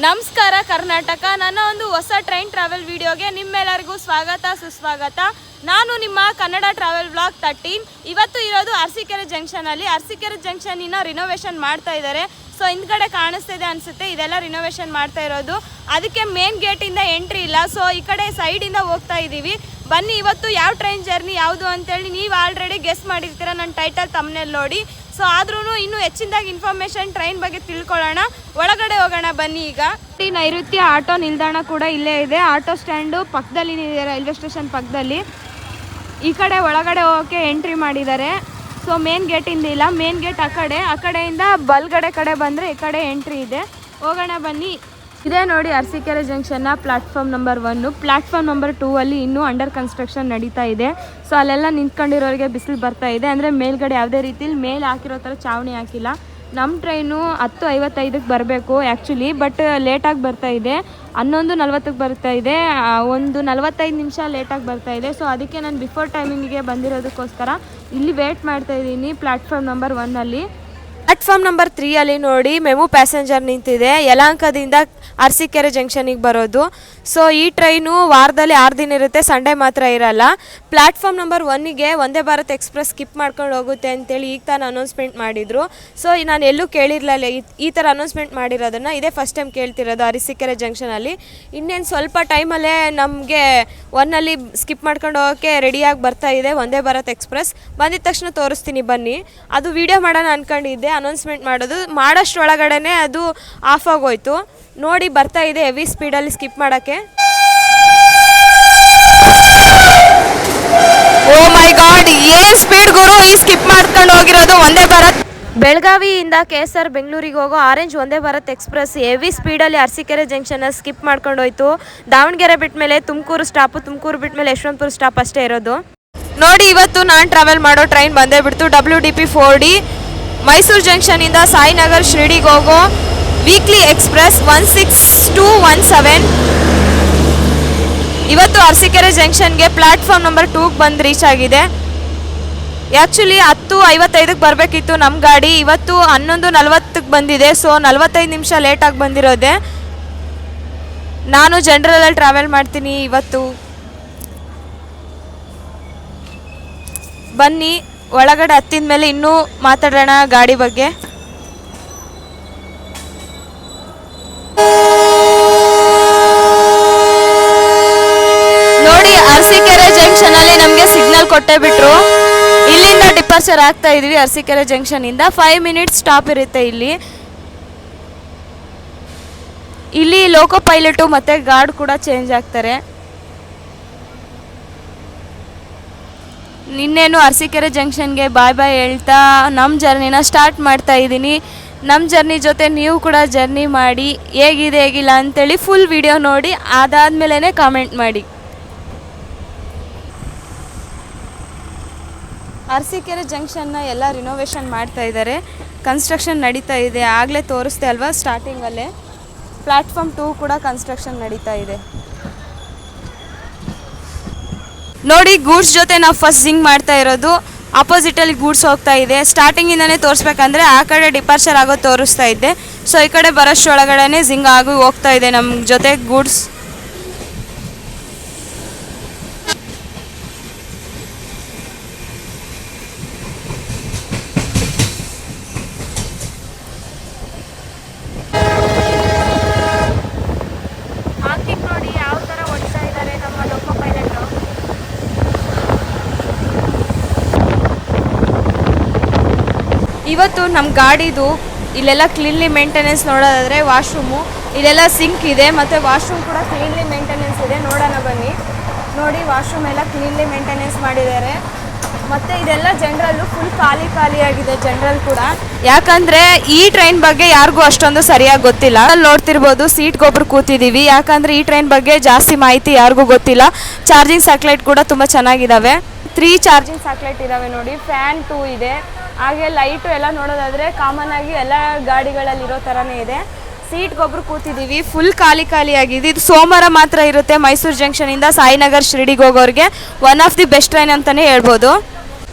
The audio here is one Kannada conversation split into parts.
ನಮಸ್ಕಾರ ಕರ್ನಾಟಕ. ನನ್ನ ಒಂದು ಹೊಸ ಟ್ರೈನ್ ಟ್ರಾವೆಲ್ ವಿಡಿಯೋಗೆ ನಿಮ್ಮೆಲ್ಲರಿಗೂ ಸ್ವಾಗತ ಸುಸ್ವಾಗತ. ನಾನು ನಿಮ್ಮ ಕನ್ನಡ ಟ್ರಾವೆಲ್ ವ್ಲಾಗ್ 13. ಇವತ್ತು ಇರೋದು ಅರಸೀಕೆರೆ ಜಂಕ್ಷನಲ್ಲಿ. ಅರಸೀಕೆರೆ ಜಂಕ್ಷನಿನ ರಿನೋವೇಷನ್ ಮಾಡ್ತಾ ಇದ್ದಾರೆ. ಸೊ ಹಿಂದ್ಗಡೆ ಕಾಣಿಸ್ತಿದೆ ಅನಿಸುತ್ತೆ, ಇದೆಲ್ಲ ರಿನೋವೇಷನ್ ಮಾಡ್ತಾ ಇರೋದು. ಅದಕ್ಕೆ ಮೇನ್ ಗೇಟಿಂದ ಎಂಟ್ರಿ ಇಲ್ಲ. ಸೊ ಈ ಕಡೆ ಸೈಡಿಂದ ಹೋಗ್ತಾ ಇದ್ದೀವಿ. ಬನ್ನಿ ಇವತ್ತು ಯಾವ ಟ್ರೈನ್ ಜರ್ನಿ ಯಾವುದು ಅಂತೇಳಿ ನೀವು ಆಲ್ರೆಡಿ ಗೆಸ್ ಮಾಡಿರ್ತೀರ ನನ್ನ ಟೈಟಲ್ ತಮ್ಮನೇಲಿ ನೋಡಿ. ಸೊ ಆದ್ರೂ ಇನ್ನೂ ಹೆಚ್ಚಿನದಾಗಿ ಇನ್ಫಾರ್ಮೇಷನ್ ಟ್ರೈನ್ ಬಗ್ಗೆ ತಿಳ್ಕೊಳ್ಳೋಣ. ಒಳಗಡೆ ಹೋಗೋಣ ಬನ್ನಿ. ಈಗ ನೈಋತ್ಯ ಆಟೋ ನಿಲ್ದಾಣ ಕೂಡ ಇಲ್ಲೇ ಇದೆ. ಆಟೋ ಸ್ಟ್ಯಾಂಡು ಪಕ್ಕದಲ್ಲಿ ಇದೆ, ರೈಲ್ವೆ ಸ್ಟೇಷನ್ ಪಕ್ಕದಲ್ಲಿ. ಈ ಕಡೆ ಒಳಗಡೆ ಹೋಗೋಕ್ಕೆ ಎಂಟ್ರಿ ಮಾಡಿದ್ದಾರೆ. ಸೊ ಮೇನ್ ಗೇಟಿಂದ ಇಲ್ಲ, ಮೇನ್ ಗೇಟ್ ಆ ಕಡೆಯಿಂದ ಬಲ್ಗಡೆ ಕಡೆ ಬಂದರೆ ಈ ಕಡೆ ಎಂಟ್ರಿ ಇದೆ. ಹೋಗೋಣ ಬನ್ನಿ. ಇದೇ ನೋಡಿ ಅರಸೀಕೆರೆ ಜಂಕ್ಷನ್ನ ಪ್ಲಾಟ್ಫಾರ್ಮ್ ನಂಬರ್ 1. ಪ್ಲಾಟ್ಫಾರ್ಮ್ ನಂಬರ್ 2 ಅಲ್ಲಿ ಇನ್ನೂ ಅಂಡರ್ ಕನ್ಸ್ಟ್ರಕ್ಷನ್ ನಡೀತಾ ಇದೆ. ಸೊ ಅಲ್ಲೆಲ್ಲ ನಿಂತ್ಕೊಂಡಿರೋರಿಗೆ ಬಿಸಿಲು ಬರ್ತಾ ಇದೆ. ಅಂದರೆ ಮೇಲ್ಗಡೆ ಯಾವುದೇ ರೀತಿಲಿ ಮೇಲೆ ಹಾಕಿರೋ ಥರ ಚಾವಣಿ ಹಾಕಿಲ್ಲ. ನಮ್ಮ ಟ್ರೈನು 10:55ಕ್ಕೆ ಬರಬೇಕು ಆ್ಯಕ್ಚುಲಿ, ಬಟ್ ಲೇಟಾಗಿ ಬರ್ತಾ ಇದೆ. 11:40ಕ್ಕೆ ಬರ್ತಾ ಇದೆ. ಒಂದು 45 ನಿಮಿಷ ಲೇಟಾಗಿ ಬರ್ತಾ ಇದೆ. ಸೊ ಅದಕ್ಕೆ ನಾನು ಬಿಫೋರ್ ಟೈಮಿಂಗಿಗೆ ಬಂದಿರೋದಕ್ಕೋಸ್ಕರ ಇಲ್ಲಿ ವೇಟ್ ಮಾಡ್ತಾ ಇದ್ದೀನಿ ಪ್ಲಾಟ್ಫಾರ್ಮ್ ನಂಬರ್ 1 ಅಲ್ಲಿ. ಪ್ಲಾಟ್ಫಾರ್ಮ್ ನಂಬರ್ 3 ಅಲ್ಲಿ ನೋಡಿ ಮೆಮು ಪ್ಯಾಸೆಂಜರ್ ನಿಂತಿದೆ. ಯಲಹಂಕದಿಂದ ಅರಸೀಕೆರೆ ಜಂಕ್ಷನಿಗೆ ಬರೋದು. ಸೊ ಈ ಟ್ರೈನು ವಾರದಲ್ಲಿ 6 ದಿನ ಇರುತ್ತೆ, ಸಂಡೇ ಮಾತ್ರ ಇರಲ್ಲ. Platform number 1ಗೆ Vande Bharat express skip ಮಾಡ್ಕೊಂಡು ಹೋಗುತ್ತೆ ಅಂತೇಳಿ ಈಗ ತಾನು ಅನೌನ್ಸ್ಮೆಂಟ್ ಮಾಡಿದರು. ಸೊ ನಾನು ಎಲ್ಲೂ ಕೇಳಿರಲಿಲ್ಲ ಈ ಥರ ಅನೌನ್ಸ್ಮೆಂಟ್ ಮಾಡಿರೋದನ್ನು. ಇದೇ ಫಸ್ಟ್ ಟೈಮ್ ಕೇಳ್ತಿರೋದು ಅರಸೀಕೆರೆ ಜಂಕ್ಷನಲ್ಲಿ. ಇನ್ನೇನು ಸ್ವಲ್ಪ ಟೈಮಲ್ಲೇ ನಮಗೆ 1ಅಲ್ಲಿ ಸ್ಕಿಪ್ ಮಾಡ್ಕೊಂಡು ಹೋಗೋಕ್ಕೆ ರೆಡಿಯಾಗಿ ಬರ್ತಾ ಇದೆ ವಂದೇ ಭಾರತ್ ಎಕ್ಸ್ಪ್ರೆಸ್. ಬಂದಿದ ತಕ್ಷಣ ತೋರಿಸ್ತೀನಿ ಬನ್ನಿ. ಅದು ವಿಡಿಯೋ ಮಾಡೋಣ ಅಂದ್ಕೊಂಡಿದ್ದೆ, ಅನೌನ್ಸ್ಮೆಂಟ್ ಮಾಡೋಷ್ಟರೊಳಗಡೆ ಅದು ಆಫ್ ಆಗೋಯ್ತು. ನೋಡಿ ಬರ್ತಾ ಇದೆ ಹೆವಿ ಸ್ಪೀಡಲ್ಲಿ ಸ್ಕಿಪ್ ಮಾಡೋಕ್ಕೆ. ಓ ಮೈ ಗಾಡ್, ಏನ್ ಸ್ಪೀಡ್ ಗುರು! ಈ ಸ್ಕಿಪ್ ಮಾಡ್ಕೊಂಡು ಹೋಗಿರೋದು ವಂದೇ ಭಾರತ್. ಬೆಳಗಾವಿಯಿಂದ KSR ಬೆಂಗಳೂರಿಗೆ ಹೋಗೋ orange Vande Bharat express heavy ಸ್ಪೀಡಲ್ಲಿ ಅರಸೀಕೆರೆ ಜಂಕ್ಷನ್ ಸ್ಕಿಪ್ ಮಾಡ್ಕೊಂಡು ಹೋಯ್ತು. ದಾವಣಗೆರೆ ಬಿಟ್ಟ ಮೇಲೆ ತುಮಕೂರು ಸ್ಟಾಪು, ತುಮಕೂರು ಬಿಟ್ಟ ಮೇಲೆ ಯಶವಂತಪುರ ಸ್ಟಾಪ್ ಅಷ್ಟೇ ಇರೋದು. ನೋಡಿ ಇವತ್ತು ನಾನು ಟ್ರಾವೆಲ್ ಮಾಡೋ ಟ್ರೈನ್ ಬಂದೇ ಬಿಡ್ತು WDP 4D. ಮೈಸೂರು ಜಂಕ್ಷನಿಂದ ಸಾಯಿನಗರ್ ಶಿರಡಿಗೆ ಹೋಗೋ ವೀಕ್ಲಿ ಎಕ್ಸ್ಪ್ರೆಸ್ 16217 ಇವತ್ತು ಅರಸೀಕೆರೆ ಜಂಕ್ಷನ್ಗೆ ಪ್ಲಾಟ್ಫಾರ್ಮ್ ನಂಬರ್ 2ಗೆ ಬಂದು ರೀಚ್ ಆಗಿದೆ. ಆ್ಯಕ್ಚುಲಿ 10:55ಕ್ಕೆ ಬರಬೇಕಿತ್ತು ನಮ್ಮ ಗಾಡಿ, ಇವತ್ತು 11:40ಕ್ಕೆ ಬಂದಿದೆ. ಸೊ 45 ನಿಮಿಷ ಲೇಟಾಗಿ ಬಂದಿರೋದೆ. ನಾನು ಜನರಲಲ್ಲಿ ಟ್ರಾವೆಲ್ ಮಾಡ್ತೀನಿ ಇವತ್ತು. ಬನ್ನಿ ಒಳಗಡೆ ಹತ್ತಿದ ಮೇಲೆ ಇನ್ನೂ ಮಾತಾಡೋಣ ಗಾಡಿ ಬಗ್ಗೆ. ನೋಡಿ ಅರಸೀಕೆರೆ ಜಂಕ್ಷನ್ ಅಲ್ಲಿ ನಮಗೆ ಸಿಗ್ನಲ್ ಕೊಟ್ಟೇ ಬಿಟ್ರು. ಇಲ್ಲಿಂದ ಡಿಪಾರ್ಚರ್ ಆಗ್ತಾ ಇದೀವಿ ಅರಸೀಕೆರೆ ಜಂಕ್ಷನ್ ಇಂದ. 5 ಮಿನಿಟ್ಸ್ ಸ್ಟಾಪ್ ಇರುತ್ತೆ ಇಲ್ಲಿ ಲೋಕೋ ಪೈಲಟು ಮತ್ತೆ ಗಾರ್ಡ್ ಕೂಡ ಚೇಂಜ್ ಆಗ್ತಾರೆ. ನಿನ್ನೇನು ಅರಸೀಕೆರೆ ಜಂಕ್ಷನ್ಗೆ ಬಾಯ್ ಬಾಯ್ ಹೇಳ್ತಾ ನಮ್ಮ ಜರ್ನಿನ ಸ್ಟಾರ್ಟ್ ಮಾಡ್ತಾ ಇದ್ದೀನಿ. ನಮ್ಮ ಜರ್ನಿ ಜೊತೆ ನೀವು ಕೂಡ ಜರ್ನಿ ಮಾಡಿ, ಹೇಗಿಲ್ಲ ಅಂತೇಳಿ ಫುಲ್ ವಿಡಿಯೋ ನೋಡಿ, ಅದಾದಮೇಲೆ ಕಾಮೆಂಟ್ ಮಾಡಿ. ಅರಸೀಕೆರೆ ಜಂಕ್ಷನ್ನ ಎಲ್ಲ ರಿನೋವೇಷನ್ ಮಾಡ್ತಾ ಇದ್ದಾರೆ, ಕನ್ಸ್ಟ್ರಕ್ಷನ್ ನಡೀತಾ ಇದೆ. ಆಗಲೇ ತೋರಿಸ್ದೆ ಅಲ್ವಾ ಸ್ಟಾರ್ಟಿಂಗಲ್ಲೇ. ಪ್ಲಾಟ್ಫಾರ್ಮ್ 2 ಕೂಡ ಕನ್ಸ್ಟ್ರಕ್ಷನ್ ನಡೀತಾ ಇದೆ. ನೋಡಿ ಗೂಡ್ಸ್ ಜೊತೆ ನಾವು ಫಸ್ಟ್ ಜಿಂಗ್ ಮಾಡ್ತಾ ಇರೋದು. ಆಪೋಸಿಟಲ್ಲಿ ಗೂಡ್ಸ್ ಹೋಗ್ತಾ ಇದೆ. ಸ್ಟಾರ್ಟಿಂಗಿಂದನೇ ತೋರಿಸ್ಬೇಕಂದ್ರೆ ಆ ಕಡೆ ಡಿಪಾರ್ಚರ್ ಆಗೋದು ತೋರಿಸ್ತಾ ಇದ್ದೆ. ಸೊ ಈ ಕಡೆ ಬರೋಷ್ಟೊಳಗಡೆ ಜಿಂಗ್ ಆಗಿ ಹೋಗ್ತಾ ಇದೆ ನಮ್ಮ ಜೊತೆ ಗೂಡ್ಸ್. ನೋಡಿ ಯಾವ ಥರ ಓಡಿಸ್ತಾ ಇದ್ದಾರೆ ನಮ್ಮ ಲೋಕೋ ಪೈಲಟ್. ಇವತ್ತು ನಮ್ಮ ಗಾಡಿದು ಇಲ್ಲೆಲ್ಲ ಕ್ಲೀನ್ಲಿ ಮೇಂಟೆನೆನ್ಸ್ ನೋಡೋದಾದರೆ ವಾಶ್ರೂಮು, ಇಲ್ಲೆಲ್ಲ ಸಿಂಕ್ ಇದೆ ಮತ್ತು ವಾಶ್ರೂಮ್ ಕೂಡ ಕ್ಲೀನ್ಲಿ ಮೇಂಟೆನೆನ್ಸ್ ಇದೆ. ನೋಡೋಣ ಬನ್ನಿ. ನೋಡಿ ವಾಶ್ರೂಮ್ ಎಲ್ಲ ಕ್ಲೀನ್ಲಿ ಮೇಂಟೆನೆನ್ಸ್ ಮಾಡಿದ್ದಾರೆ. ಮತ್ತು ಇದೆಲ್ಲ ಜನರಲ್ಲು ಫುಲ್ ಖಾಲಿಯಾಗಿದೆ ಜನರಲ್ ಕೂಡ. ಯಾಕಂದರೆ ಈ ಟ್ರೈನ್ ಬಗ್ಗೆ ಯಾರಿಗೂ ಅಷ್ಟೊಂದು ಸರಿಯಾಗಿ ಗೊತ್ತಿಲ್ಲ. ಅಲ್ಲಿ ನೋಡ್ತಿರ್ಬೋದು ಸೀಟ್ಗೊಬ್ರು ಕೂತಿದ್ದೀವಿ. ಯಾಕಂದರೆ ಈ ಟ್ರೈನ್ ಬಗ್ಗೆ ಜಾಸ್ತಿ ಮಾಹಿತಿ ಯಾರಿಗೂ ಗೊತ್ತಿಲ್ಲ. ಚಾರ್ಜಿಂಗ್ ಸ್ಯಾಟಲೈಟ್ ಕೂಡ ತುಂಬ ಚೆನ್ನಾಗಿದ್ದಾವೆ. 3 ಚಾರ್ಜಿಂಗ್ ಸ್ಯಾಟಲೈಟ್ ಇದ್ದಾವೆ ನೋಡಿ. ಫ್ಯಾನ್ 2 ಇದೆ. ಹಾಗೆ ಲೈಟು ಎಲ್ಲ ನೋಡೋದಾದರೆ ಕಾಮನ್ ಆಗಿ ಎಲ್ಲ ಗಾಡಿಗಳಲ್ಲಿ ಇರೋ ಥರನೇ ಇದೆ. ಸೀಟ್ಗೊಬ್ರು ಕೂತಿದ್ದೀವಿ. ಫುಲ್ ಖಾಲಿಯಾಗಿದೆ. ಇದು ಸೋಮವಾರ ಮಾತ್ರ ಇರುತ್ತೆ ಮೈಸೂರು ಜಂಕ್ಷನಿಂದ ಸಾಯಿನಗರ್ ಶಿರಡಿಗೆ ಹೋಗೋರಿಗೆ. One of the best train ಅಂತಲೇ ಹೇಳ್ಬೋದು.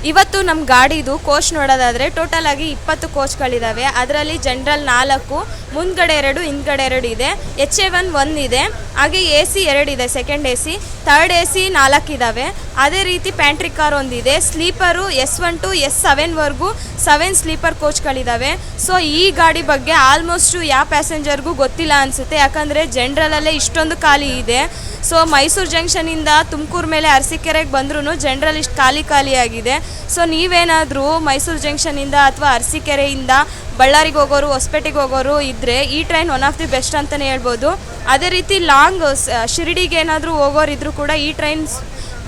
ಇವತ್ತು ನಮ್ಮ ಗಾಡಿದು ಕೋಚ್ ನೋಡೋದಾದರೆ ಟೋಟಲ್ ಆಗಿ 20 ಕೋಚ್ಗಳಿದ್ದಾವೆ. ಅದರಲ್ಲಿ ಜನರಲ್ 4, ಮುಂದ್ಗಡೆ 2, ಹಿಂದ್ಗಡೆ 2 ಇದೆ. HA1 ಇದೆ. ಹಾಗೆ AC 2 ಇದೆ, ಸೆಕೆಂಡ್ AC. ಥರ್ಡ್ AC 4 ಇದ್ದಾವೆ. ಅದೇ ರೀತಿ ಪ್ಯಾಂಟ್ರಿ ಕಾರ್ ಒಂದಿದೆ. ಸ್ಲೀಪರು S1 to S7ವರೆಗೂ 7 ಸ್ಲೀಪರ್ ಕೋಚ್ಗಳಿದ್ದಾವೆ. ಸೊ ಈ ಗಾಡಿ ಬಗ್ಗೆ ಆಲ್ಮೋಸ್ಟು ಯಾವ ಪ್ಯಾಸೆಂಜರ್ಗೂ ಗೊತ್ತಿಲ್ಲ ಅನಿಸುತ್ತೆ, ಯಾಕಂದರೆ ಜನರಲಲ್ಲೇ ಇಷ್ಟೊಂದು ಖಾಲಿ ಇದೆ. ಸೊ ಮೈಸೂರು ಜಂಕ್ಷನಿಂದ ತುಮಕೂರು ಮೇಲೆ ಅರಸೀಕೆರೆಗೆ ಬಂದ್ರೂ ಜನರಲ್ ಇಷ್ಟು ಖಾಲಿಯಾಗಿದೆ. ಸೊ ನೀವೇನಾದರೂ ಮೈಸೂರು ಜಂಕ್ಷನಿಂದ ಅಥವಾ ಅರಸೀಕೆರೆಯಿಂದ ಬಳ್ಳಾರಿಗೆ ಹೋಗೋರು, ಹೊಸಪೇಟೆಗೆ ಹೋಗೋರು ಇದ್ದರೆ ಈ train one of the best ಅಂತಲೇ ಹೇಳ್ಬೋದು. ಅದೇ ರೀತಿ ಲಾಂಗ್ ಶಿರಡಿಗೆ ಏನಾದರೂ ಹೋಗೋರಿದ್ರೂ ಕೂಡ ಈ ಟ್ರೈನ್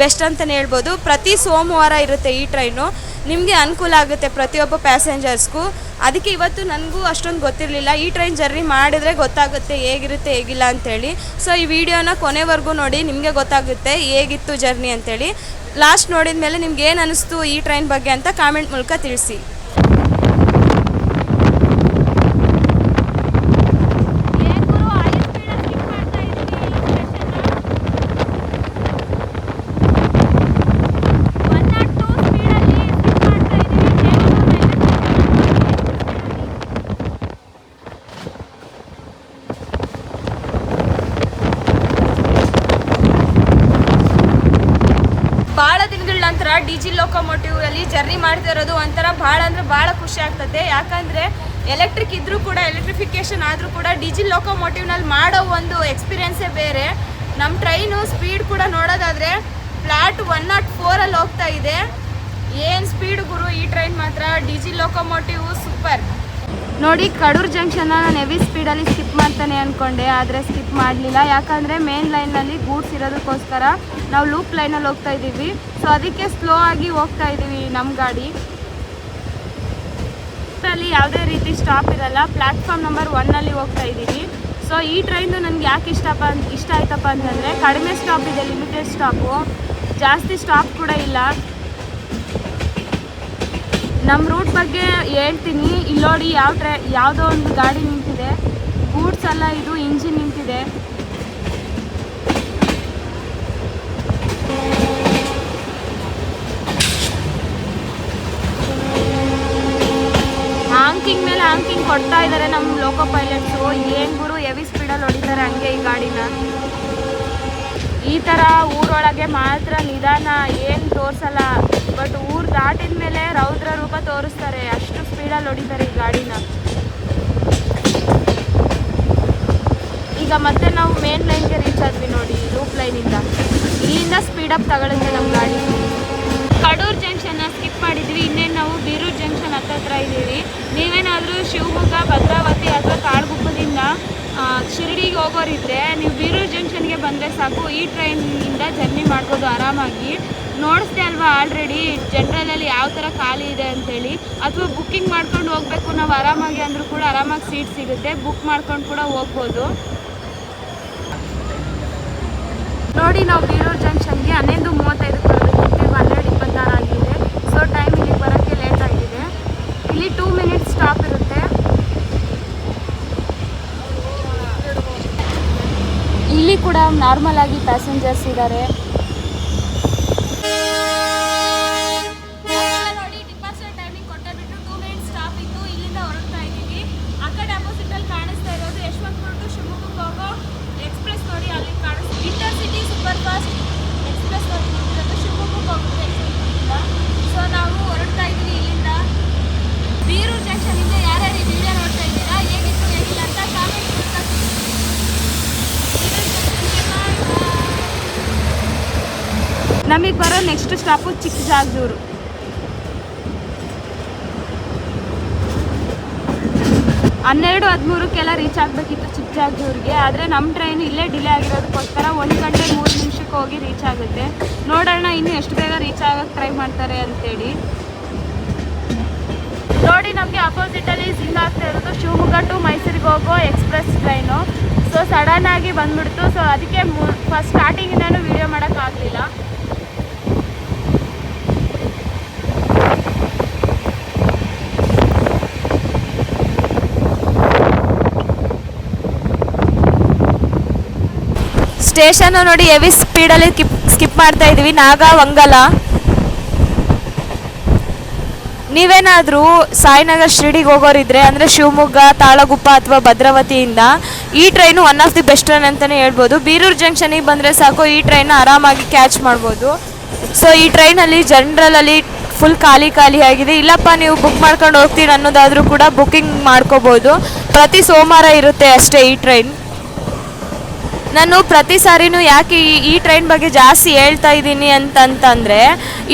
ಬೆಸ್ಟ್ ಅಂತಲೇ ಹೇಳ್ಬೋದು. ಪ್ರತಿ ಸೋಮವಾರ ಇರುತ್ತೆ ಈ ಟ್ರೈನು. ನಿಮಗೆ ಅನುಕೂಲ ಆಗುತ್ತೆ ಪ್ರತಿಯೊಬ್ಬ ಪ್ಯಾಸೆಂಜರ್ಸ್ಗೂ. ಅದಕ್ಕೆ ಇವತ್ತು ನನಗೂ ಅಷ್ಟೊಂದು ಗೊತ್ತಿರಲಿಲ್ಲ. ಈ ಟ್ರೈನ್ ಜರ್ನಿ ಮಾಡಿದ್ರೆ ಗೊತ್ತಾಗುತ್ತೆ ಹೇಗಿರುತ್ತೆ ಹೇಗಿಲ್ಲ ಅಂಥೇಳಿ. ಸೊ ಈ ವಿಡಿಯೋನ ಕೊನೆವರೆಗೂ ನೋಡಿ, ನಿಮಗೆ ಗೊತ್ತಾಗುತ್ತೆ ಹೇಗಿತ್ತು ಜರ್ನಿ ಅಂಥೇಳಿ. ಲಾಸ್ಟ್ ನೋಡಿದ ಮೇಲೆ ನಿಮ್ಗೆ ಏನು ಅನ್ನಿಸ್ತು ಈ ಟ್ರೈನ್ ಬಗ್ಗೆ ಅಂತ ಕಾಮೆಂಟ್ ಮೂಲಕ ತಿಳಿಸಿ. ಭಾಳ ದಿನಗಳ ನಂತರ ಡಿಜಿ ಲೋಕೋಮೋಟಿವಲ್ಲಿ ಜರ್ನಿ ಮಾಡ್ತಿರೋದು ಒಂಥರ ಭಾಳ ಅಂದರೆ ಭಾಳ ಖುಷಿ ಆಗ್ತದೆ. ಯಾಕಂದರೆ ಎಲೆಕ್ಟ್ರಿಕ್ ಇದ್ದರೂ ಕೂಡ, ಎಲೆಕ್ಟ್ರಿಫಿಕೇಷನ್ ಆದರೂ ಕೂಡ ಡಿಜಿ ಲೋಕೋಮೋಟಿವ್ನಲ್ಲಿ ಮಾಡೋ ಒಂದು ಎಕ್ಸ್ಪೀರಿಯೆನ್ಸೇ ಬೇರೆ. ನಮ್ಮ ಟ್ರೈನು ಸ್ಪೀಡ್ ಕೂಡ ನೋಡೋದಾದರೆ ಫ್ಲಾಟ್ 104 ಹೋಗ್ತಾ ಇದೆ. ಏನು ಸ್ಪೀಡ್ ಗುರು ಈ ಟ್ರೈನ್ ಮಾತ್ರ. DG locomotive super. ನೋಡಿ, ಕಡೂರು ಜಂಕ್ಷನ್ನ ನಾನು ಹೆವಿ ಸ್ಪೀಡಲ್ಲಿ ಸ್ಕಿಪ್ ಮಾಡ್ತಾನೆ ಅಂದ್ಕೊಂಡೆ, ಆದರೆ ಸ್ಕಿಪ್ ಮಾಡಲಿಲ್ಲ. ಯಾಕಂದರೆ ಮೇನ್ ಲೈನಲ್ಲಿ ಗೂಡ್ಸ್ ಇರೋದಕ್ಕೋಸ್ಕರ ನಾವು ಲೂಪ್ ಲೈನಲ್ಲಿ ಹೋಗ್ತಾ ಇದ್ದೀವಿ. ಸೊ ಅದಕ್ಕೆ ಸ್ಲೋ ಆಗಿ ಹೋಗ್ತಾ ಇದ್ದೀವಿ ನಮ್ಮ ಗಾಡಿ. ಅಲ್ಲಿ ಯಾವುದೇ ರೀತಿ ಸ್ಟಾಪ್ ಇರಲ್ಲ. ಪ್ಲ್ಯಾಟ್ಫಾರ್ಮ್ ನಂಬರ್ 1 ಹೋಗ್ತಾ ಇದ್ದೀವಿ. ಸೊ ಈ ಟ್ರೈನು ನನಗೆ ಯಾಕೆ ಇಷ್ಟ ಆಯ್ತಪ್ಪ ಅಂತಂದರೆ ಕಡಿಮೆ ಸ್ಟಾಪ್ ಇದೆ, ಲಿಮಿಟೆಡ್ ಸ್ಟಾಪು, ಜಾಸ್ತಿ ಸ್ಟಾಪ್ ಕೂಡ ಇಲ್ಲ. ನಮ್ಮ ರೂಟ್ ಬಗ್ಗೆ ಹೇಳ್ತೀನಿ. ಇಲ್ಲಿ ನೋಡಿ ಯಾವುದೋ ಒಂದು ಗಾಡಿ ನಿಂತಿದೆ. ಗೂಡ್ಸ್ ಅಲ್ಲ, ಇದು ಇಂಜಿನ್ ನಿಂತಿದೆ. ಆಂಕಿಂಗ್ ಮೇಲೆ ಆಂಕಿಂಗ್ ಕೊಡ್ತಾ ಇದ್ದಾರೆ ನಮ್ಮ ಲೋಕೋ ಪೈಲಟ್ಸು. ಏನು ಗುರು ಹೆವಿ ಸ್ಪೀಡಲ್ಲಿ ಹೊಡಿತಾರೆ ಹಂಗೆ ಈ ಗಾಡಿನ. ಈ ಥರ ಊರೊಳಗೆ ಮಾತ್ರ ನಿಧಾನ, ಏನು ತೋರಿಸಲ್ಲ. ಬಟ್ ಊರು ದಾಟಿದ ಮೇಲೆ ರೌದ್ರ ರೂಪ ತೋರಿಸ್ತಾರೆ, ಅಷ್ಟು ಸ್ಪೀಡಲ್ಲಿ ಹೊಡಿತಾರೆ ಈ ಗಾಡಿನ. ಈಗ ಮತ್ತೆ ನಾವು ಮೇನ್ ಲೈನ್ಗೆ ರೀಚ್ ಆದ್ವಿ ನೋಡಿ, ಲೂಪ್ ಲೈನಿಂದ. ಇಲ್ಲಿಂದ ಸ್ಪೀಡಪ್ ತಗೊಳುತ್ತೆ ನಮ್ಮ ಗಾಡಿ. ಕಡೂರು ಜಂಕ್ಷನ್ನ ಸ್ಕಿಪ್ ಮಾಡಿದ್ವಿ. ಇನ್ನೇನು ನಾವು ಬೀರೂರು ಜಂಕ್ಷನ್ ಹತ್ರ ಇದ್ದೀವಿ. ನೀವೇನಾದರೂ ಶಿವಮೊಗ್ಗ, ಭದ್ರಾವತಿ ಅಥವಾ ಕಾಳಗುಪ್ಪದಿಂದ ಶಿರಡಿಗೆ ಹೋಗೋರಿದ್ರೆ ನೀವು ಬೀರೂರು ಜಂಕ್ಷನ್ಗೆ ಬಂದರೆ ಸಾಕು. ಈ ಟ್ರೈನಿಂದ ಜರ್ನಿ ಮಾಡ್ಬೋದು ಆರಾಮಾಗಿ. ನೋಡಿಸ್ದೆ ಅಲ್ವಾ ಆಲ್ರೆಡಿ ಜನರಲಲ್ಲಿ ಯಾವ ಥರ ಖಾಲಿ ಇದೆ ಅಂಥೇಳಿ. ಅಥವಾ ಬುಕ್ಕಿಂಗ್ ಮಾಡ್ಕೊಂಡು ಹೋಗಬೇಕು ನಾವು ಆರಾಮಾಗಿ ಅಂದರೂ ಕೂಡ ಆರಾಮಾಗಿ ಸೀಟ್ ಸಿಗುತ್ತೆ. ಬುಕ್ ಮಾಡ್ಕೊಂಡು ಕೂಡ ಹೋಗ್ಬೋದು. ನೋಡಿ, ನಾವು ಬೀರೂರು ಜಂಕ್ಷನ್ಗೆ 11:35 ಬರಬೇಕಿತ್ತು, 12:26 ಆಗಿದೆ. ಸೊ ಟೈಮ್ ಇಲ್ಲಿಗೆ ಬರೋಕ್ಕೆ ಲೇಟ್ ಆಗಿದೆ. ಇಲ್ಲಿ 2 ಮಿನಿಟ್ಸ್ ಸ್ಟಾಪ್ ಇರುತ್ತೆ. ಇಲ್ಲಿ ಕೂಡ ನಾರ್ಮಲ್ ಆಗಿ ಪ್ಯಾಸೆಂಜರ್ಸ್ ಇದ್ದಾರೆ. ನೋಡಿ, ಡಿಪಾರ್ಚರ್ ಟೈಮಿಂಗ್ ಕೊಟ್ಟಬಿಟ್ಟು 2 ಮಿನಿಟ್ಸ್ ಸ್ಟಾಪ್ ಇತ್ತು. ಇಲ್ಲಿಂದ ಹೊರಡ್ತಾ ಇದ್ದೀವಿ. ಆ ಕಡೆ ಅಪೋಸಿಟಲ್ಲಿ ಕಾಣಿಸ್ತಾ ಇರೋದು ಯಶವಂತಪುರ ಟು ಶಿವಮೊಗ್ಗಕ್ಕೆ ಹೋಗೋ ಎಕ್ಸ್ಪ್ರೆಸ್. ನೋಡಿ, ಅಲ್ಲಿ ಕಾಣಿಸ್ತಾ ಇಂಟರ್ಸಿಟಿ ಸೂಪರ್ ಫಾಸ್ಟ್ ಎಕ್ಸ್ಪ್ರೆಸ್ ನೋಡಿ ನಿಂತಿರೋದು ಶಿವಮೊಗ್ಗಕ್ಕೆ ಹೋಗುತ್ತೆ ಯಶವಂತಪುರದಿಂದ. ಸೊ ನಾವು ಹೊರಡ್ತಾ ಇದ್ದೀವಿ ಇಲ್ಲಿಂದ. ಬೀರೂರು ಜಂಕ್ಷನಿಂದ ಯಾರ್ಯಾರು ಈ ವಿಡಿಯೋ ನೋಡ್ತಾ ಇದ್ದೀರಾ, ಹೇಗಿತ್ತು ಹೇಗಿಲ್ಲ ಅಂತ ಕಾಮೆಂಟ್ ಮಾಡ್ತಾ. ನಮಗೆ ಬರೋ ನೆಕ್ಸ್ಟ್ ಸ್ಟಾಪು ಚಿಕ್ಕಜಾಗದೂರು. 12:13 ರೀಚ್ ಆಗಬೇಕಿತ್ತು ಚಿಕ್ಕಜಾಗದೂರಿಗೆ. ಆದರೆ ನಮ್ಮ ಟ್ರೈನ್ ಇಲ್ಲೇ ಡಿಲೇ ಆಗಿರೋದಕ್ಕೋಸ್ಕರ 1 ಗಂಟೆ 3 ನಿಮಿಷಕ್ಕೆ ಹೋಗಿ ರೀಚ್ ಆಗುತ್ತೆ. ನೋಡೋಣ ಇನ್ನು ಎಷ್ಟು ಬೇಗ ರೀಚ್ ಆಗೋಕ್ಕೆ ಟ್ರೈ ಮಾಡ್ತಾರೆ ಅಂತೇಳಿ. ನೋಡಿ, ನಮಗೆ ಅಪೋಸಿಟಲ್ಲಿ ಸಿಂಗ್ ಆಗ್ತಾ ಇರೋದು ಶಿವಮೊಗ್ಗ ಟು ಮೈಸೂರಿಗೆ ಹೋಗೋ ಎಕ್ಸ್ಪ್ರೆಸ್ ಟ್ರೈನು. ಸೊ ಸಡನ್ನಾಗಿ ಬಂದ್ಬಿಡ್ತು. ಸೊ ಅದಕ್ಕೆ ಫಸ್ಟ್ ಸ್ಟಾರ್ಟಿಂಗಿಂದನೂ ವೀಡಿಯೋ ಮಾಡೋಕ್ಕಾಗಲಿಲ್ಲ. ಸ್ಟೇಷನ್ ನೋಡಿ, ಹೆವಿ ಸ್ಪೀಡಲ್ಲಿ ಸ್ಕಿಪ್ ಮಾಡ್ತಾ ಇದ್ವಿ. ನಾಗವಂಗಲ ನೀವೇನಾದರೂ ಸಾಯಿನಗರ್ ಶಿರಡಿಗೆ ಹೋಗೋರಿದ್ರೆ ಅಂದರೆ ಶಿವಮೊಗ್ಗ, ತಾಳಗುಪ್ಪ ಅಥವಾ ಭದ್ರಾವತಿಯಿಂದ ಈ train one of the best train ಅಂತಲೇ ಹೇಳ್ಬೋದು. ಬೀರೂರು ಜಂಕ್ಷನಿಗೆ ಬಂದರೆ ಸಾಕು, ಈ ಟ್ರೈನ್ನ ಆರಾಮಾಗಿ ಕ್ಯಾಚ್ ಮಾಡ್ಬೋದು. ಸೊ ಈ ಟ್ರೈನಲ್ಲಿ ಜನರಲಲ್ಲಿ ಫುಲ್ ಖಾಲಿ ಆಗಿದೆ. ಇಲ್ಲಪ್ಪ ನೀವು ಬುಕ್ ಮಾಡ್ಕೊಂಡು ಹೋಗ್ತೀನಿ ಅನ್ನೋದಾದರೂ ಕೂಡ ಬುಕ್ಕಿಂಗ್ ಮಾಡ್ಕೋಬೋದು. ಪ್ರತಿ ಸೋಮವಾರ ಇರುತ್ತೆ ಅಷ್ಟೇ ಈ ಟ್ರೈನ್. ನಾನು ಪ್ರತಿ ಸಾರಿನೂ ಯಾಕೆ ಈ ಟ್ರೈನ್ ಬಗ್ಗೆ ಜಾಸ್ತಿ ಹೇಳ್ತಾ ಇದ್ದೀನಿ ಅಂತಂತಂದರೆ,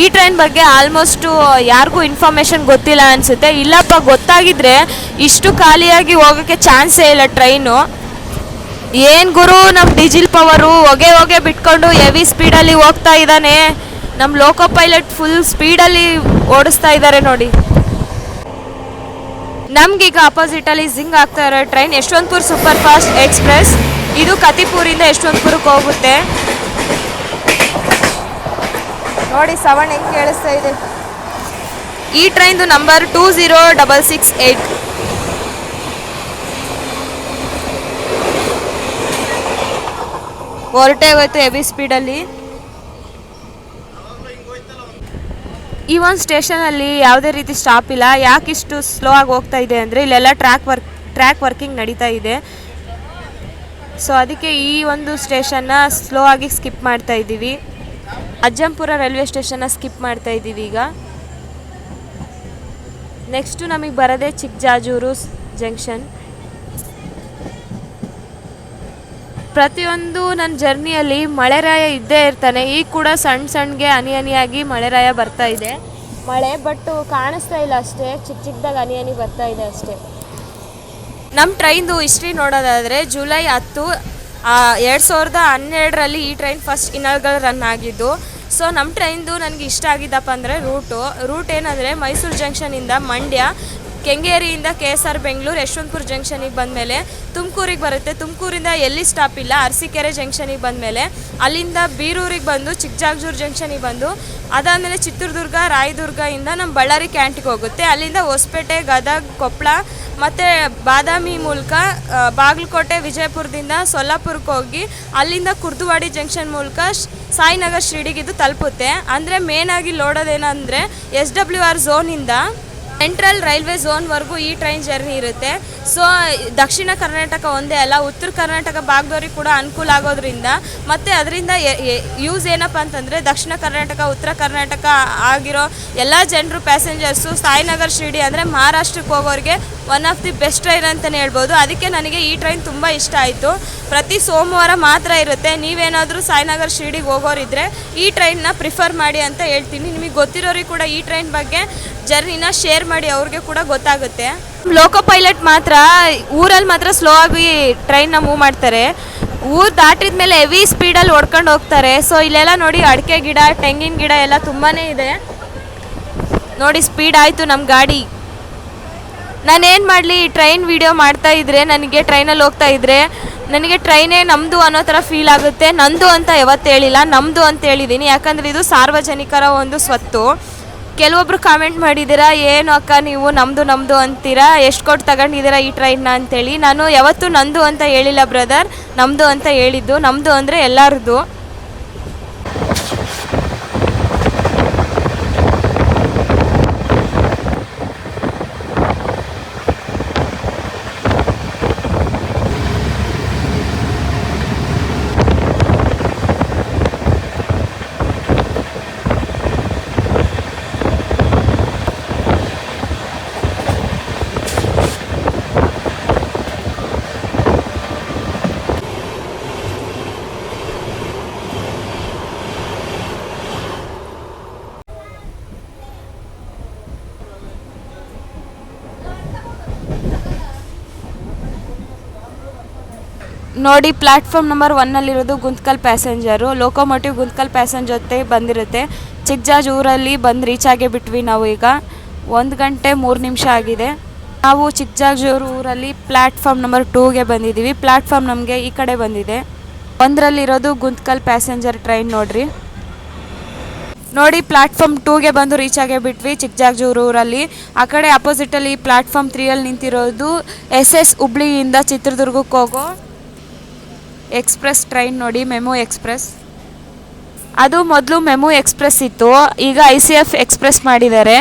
ಈ ಟ್ರೈನ್ ಬಗ್ಗೆ ಆಲ್ಮೋಸ್ಟು ಯಾರಿಗೂ ಇನ್ಫಾರ್ಮೇಷನ್ ಗೊತ್ತಿಲ್ಲ ಅನಿಸುತ್ತೆ. ಇಲ್ಲಪ್ಪ ಗೊತ್ತಾಗಿದ್ದರೆ ಇಷ್ಟು ಖಾಲಿಯಾಗಿ ಹೋಗೋಕ್ಕೆ ಚಾನ್ಸೇ ಇಲ್ಲ ಟ್ರೈನು. ಏನು ಗುರು, ನಮ್ಮ ಡೀಸೆಲ್ ಪವರು ಹೊಗೆ ಬಿಟ್ಕೊಂಡು ಹೆವಿ ಸ್ಪೀಡಲ್ಲಿ ಹೋಗ್ತಾ ಇದ್ದಾನೆ. ನಮ್ಮ ಲೋಕೋ ಪೈಲಟ್ ಫುಲ್ ಸ್ಪೀಡಲ್ಲಿ ಓಡಿಸ್ತಾ ಇದ್ದಾರೆ ನೋಡಿ. ನಮಗೀಗ ಅಪೋಸಿಟಲ್ಲಿ ಜಿಂಗ್ ಆಗ್ತಾ ಇರೋ train Yeshwantpur super fast express. ಇದು ಕತಿಪುರಿಂದ ಯಶವಂತಪುರಕ್ಕೆ ಹೋಗುತ್ತೆ ನೋಡಿ. ಸೌಂಡ್ ಹೆಂಗೆ ಕೇಳಿಸ್ತಾ ಇದೆ. ಈ ಟ್ರೈನ್ದು ನಂಬರ್ 20668. ಹೊರಟೇ ಹೋಯ್ತು ಹೆವಿ ಸ್ಪೀಡಲ್ಲಿ. ಈ ಒಂದು ಸ್ಟೇಷನಲ್ಲಿ ಯಾವುದೇ ರೀತಿ ಸ್ಟಾಪ್ ಇಲ್ಲ. ಯಾಕಿಷ್ಟು ಸ್ಲೋ ಆಗಿ ಹೋಗ್ತಾ ಇದೆ ಅಂದರೆ ಇಲ್ಲೆಲ್ಲ ಟ್ರ್ಯಾಕ್ ವರ್ಕಿಂಗ್ ನಡೀತಾ ಇದೆ. ಸೊ ಅದಕ್ಕೆ ಈ ಒಂದು ಸ್ಟೇಷನ್ನ ಸ್ಲೋ ಆಗಿ ಸ್ಕಿಪ್ ಮಾಡ್ತಾ ಇದ್ದೀವಿ. ಅಜ್ಜಂಪುರ ರೈಲ್ವೆ ಸ್ಟೇಷನ್ನ ಸ್ಕಿಪ್ ಮಾಡ್ತಾ ಇದ್ದೀವಿ ಈಗ. ನೆಕ್ಸ್ಟು ನಮಗೆ ಬರೋದೇ ಚಿಕ್ಕಜಾಜೂರು ಜಂಕ್ಷನ್. ಪ್ರತಿಯೊಂದು ನನ್ನ ಜರ್ನಿಯಲ್ಲಿ ಮಳೆರಾಯ ಇದ್ದೇ ಇರ್ತಾನೆ. ಈಗ ಕೂಡ ಸಣ್ಣಗೆ ಹನಿಯಾಗಿ ಮಳೆರಾಯ ಬರ್ತಾ ಇದೆ. ಮಳೆ ಬಟ್ ಕಾಣಿಸ್ತಾ ಇಲ್ಲ ಅಷ್ಟೇ, ಚಿಕ್ಕದಾಗಿ ಹನಿ ಬರ್ತಾ ಇದೆ ಅಷ್ಟೇ. ನಮ್ಮ ಟ್ರೈನ್ದು ಹಿಸ್ಟ್ರಿ ನೋಡೋದಾದರೆ ಜುಲೈ 10, 2012ರಲ್ಲಿ ಈ ಟ್ರೈನ್ ಫಸ್ಟ್ ಇನಾಗ್ರಲ್ ರನ್ ಆಗಿದ್ದು. ಸೊ ನಮ್ಮ ಟ್ರೈನ್ದು ನನಗೆ ಇಷ್ಟ ಆಗಿದ್ದಪ್ಪ ಅಂದರೆ ರೂಟ್ ಏನಂದರೆ ಮೈಸೂರು ಜಂಕ್ಷನಿಂದ ಮಂಡ್ಯ, ಕೆಂಗೇರಿಯಿಂದ KSR ಬೆಂಗಳೂರು, ಯಶವಂತಪುರ ಜಂಕ್ಷನಿಗೆ ಬಂದಮೇಲೆ ತುಮಕೂರಿಗೆ ಬರುತ್ತೆ. ತುಮಕೂರಿಂದ ಎಲ್ಲಿ ಸ್ಟಾಪ್ ಇಲ್ಲ. ಅರಸೀಕೆರೆ ಜಂಕ್ಷನಿಗೆ ಬಂದಮೇಲೆ ಅಲ್ಲಿಂದ ಬೀರೂರಿಗೆ ಬಂದು ಚಿಕ್ಕಜಾಜೂರು ಜಂಕ್ಷನಿಗೆ ಬಂದು ಅದಾದಮೇಲೆ ಚಿತ್ರದುರ್ಗ, ರಾಯದುರ್ಗದಿಂದ ನಮ್ಮ ಬಳ್ಳಾರಿ ಕ್ಯಾಂಟಿಗೆ ಹೋಗುತ್ತೆ. ಅಲ್ಲಿಂದ ಹೊಸಪೇಟೆ, ಗದಗ, ಕೊಪ್ಪಳ ಮತ್ತು ಬಾದಾಮಿ ಮೂಲಕ ಬಾಗಲಕೋಟೆ, ವಿಜಯಪುರದಿಂದ ಸೊಲ್ಲಾಪುರಕ್ಕೆ ಹೋಗಿ ಅಲ್ಲಿಂದ ಕುರ್ದುವಾಡಿ ಜಂಕ್ಷನ್ ಮೂಲಕ ಸಾಯಿನಗರ್ ಶಿರಡಿಗೆ ಇದು ತಲುಪುತ್ತೆ. ಅಂದರೆ ಮೇನಾಗಿ ಲೋಡೋದೇನೆಂದರೆ SWR ಝೋನಿಂದ ಸೆಂಟ್ರಲ್ ರೈಲ್ವೆ ಝೋನ್ವರೆಗೂ ಈ ಟ್ರೈನ್ ಜರ್ನಿ ಇರುತ್ತೆ. ಸೊ ದಕ್ಷಿಣ ಕರ್ನಾಟಕ ಒಂದೇ ಅಲ್ಲ, ಉತ್ತರ ಕರ್ನಾಟಕ ಭಾಗದವ್ರಿಗೆ ಕೂಡ ಅನುಕೂಲ ಆಗೋದ್ರಿಂದ ಮತ್ತು ಅದರಿಂದ ಯೂಸ್ ಏನಪ್ಪ ಅಂತಂದರೆ ದಕ್ಷಿಣ ಕರ್ನಾಟಕ, ಉತ್ತರ ಕರ್ನಾಟಕ ಆಗಿರೋ ಎಲ್ಲ ಜನರು ಪ್ಯಾಸೆಂಜರ್ಸು ಸಾಯಿನಗರ್ ಶಿರಡಿ ಅಂದರೆ ಮಹಾರಾಷ್ಟ್ರಕ್ಕೆ ಹೋಗೋರಿಗೆ one of the best train ಅಂತಲೇ ಹೇಳ್ಬೋದು. ಅದಕ್ಕೆ ನನಗೆ ಈ ಟ್ರೈನ್ ತುಂಬ ಇಷ್ಟ ಆಯಿತು. ಪ್ರತಿ ಸೋಮವಾರ ಮಾತ್ರ ಇರುತ್ತೆ. ನೀವೇನಾದರೂ ಸಾಯಿನಗರ್ ಶಿರಡಿಗೆ ಹೋಗೋರಿದ್ರೆ ಈ ಟ್ರೈನ್ನ ಪ್ರಿಫರ್ ಮಾಡಿ ಅಂತ ಹೇಳ್ತೀನಿ. ನಿಮಗೆ ಗೊತ್ತಿರೋರಿಗೆ ಕೂಡ ಈ ಟ್ರೈನ್ ಬಗ್ಗೆ ಜರ್ನಿನ ಶೇರ್ ಮಾಡಿ, ಅವ್ರಿಗೆ ಕೂಡ ಗೊತ್ತಾಗುತ್ತೆ. ಲೋಕೋ ಪೈಲಟ್ ಮಾತ್ರ ಊರಲ್ಲಿ ಮಾತ್ರ ಸ್ಲೋ ಆಗಿ ಟ್ರೈನ್ನ ಮೂವ್ ಮಾಡ್ತಾರೆ. ಊರು ದಾಟಿದ ಮೇಲೆ ಹೆವಿ ಸ್ಪೀಡಲ್ಲಿ ಓಡ್ಕೊಂಡು ಹೋಗ್ತಾರೆ. ಸೊ ಇಲ್ಲೆಲ್ಲ ನೋಡಿ ಅಡಿಕೆ ಗಿಡ, ತೆಂಗಿನ ಗಿಡ ಎಲ್ಲ ತುಂಬಾ ಇದೆ ನೋಡಿ. ಸ್ಪೀಡ್ ಆಯಿತು ನಮ್ಮ ಗಾಡಿ. ನಾನೇನು ಮಾಡಲಿ, ಟ್ರೈನ್ ವಿಡಿಯೋ ಮಾಡ್ತಾ ಇದ್ದರೆ ನನಗೆ ಟ್ರೈನಲ್ಲಿ ಹೋಗ್ತಾ ಇದ್ದರೆ ನನಗೆ ಟ್ರೈನೇ ನಮ್ಮದು ಅನ್ನೋ ಥರ ಫೀಲ್ ಆಗುತ್ತೆ. ನಂದು ಅಂತ ಯಾವತ್ತೂ ಹೇಳಿಲ್ಲ, ನಮ್ಮದು ಅಂತ ಹೇಳಿದ್ದೀನಿ. ಯಾಕಂದರೆ ಇದು ಸಾರ್ವಜನಿಕರ ಒಂದು ಸ್ವತ್ತು. ಕೆಲವೊಬ್ರು ಕಾಮೆಂಟ್ ಮಾಡಿದ್ದೀರಾ, ಏನು ಅಕ್ಕ ನೀವು ನಮ್ಮದು ಅಂತೀರಾ, ಎಷ್ಟು ಕೊಟ್ಟು ತಗೊಂಡಿದ್ದೀರಾ ಈ ಟ್ರೈನ್ನ ಅಂತೇಳಿ. ನಾನು ಯಾವತ್ತೂ ನಂದು ಅಂತ ಹೇಳಿಲ್ಲ ಬ್ರದರ್, ನಮ್ಮದು ಅಂತ ಹೇಳಿದ್ದು. ನಮ್ಮದು ಅಂದರೆ ಎಲ್ಲರದ್ದು. ನೋಡಿ ಪ್ಲ್ಯಾಟ್ಫಾರ್ಮ್ ನಂಬರ್ 1ನಲ್ಲಿರೋದು Guntakal passenger. Locomotive Guntakal passenger ಜೊತೆ ಬಂದಿರುತ್ತೆ. ಚಿಕ್ಕಜಾಜೂರಲ್ಲಿ ಬಂದು ರೀಚ್ ಆಗೇ ಬಿಟ್ವಿ ನಾವು. ಈಗ 1 ಗಂಟೆ 3 ನಿಮಿಷ ಆಗಿದೆ. ನಾವು ಚಿಕ್ಕಜಾಜೂರು ಊರಲ್ಲಿ ಪ್ಲ್ಯಾಟ್ಫಾರ್ಮ್ ನಂಬರ್ 2ಗೆ ಬಂದಿದ್ದೀವಿ. ಪ್ಲ್ಯಾಟ್ಫಾರ್ಮ್ ನಮಗೆ ಈ ಕಡೆ ಬಂದಿದೆ. 1ರಲ್ಲಿರೋದು ಗುಂತ್ಕಲ್ ಪ್ಯಾಸೆಂಜರ್ ಟ್ರೈನ್ ನೋಡಿ ಪ್ಲ್ಯಾಟ್ಫಾರ್ಮ್ 2ಗೆ ಬಂದು ರೀಚ್ ಆಗೇ ಬಿಟ್ವಿ ಚಿಕ್ಕಜಾಜೂರು ಊರಲ್ಲಿ. ಆ ಕಡೆ ಅಪೋಸಿಟಲ್ಲಿ ಪ್ಲ್ಯಾಟ್ಫಾರ್ಮ್ 3ಅಲ್ಲಿ ನಿಂತಿರೋದು SS ಹುಬ್ಳಿಯಿಂದ ಚಿತ್ರದುರ್ಗಕ್ಕೆ ಹೋಗೋ ಎಕ್ಸ್ಪ್ರೆಸ್ ಟ್ರೈನ್ ನೋಡಿ, ಮೆಮೊ ಎಕ್ಸ್ಪ್ರೆಸ್. ಅದು ಮೊದಲು ಮೆಮೊ ಎಕ್ಸ್ಪ್ರೆಸ್ ಇತ್ತು, ಈಗ ICF ಎಕ್ಸ್ಪ್ರೆಸ್ ಮಾಡಿದ್ದಾರೆ.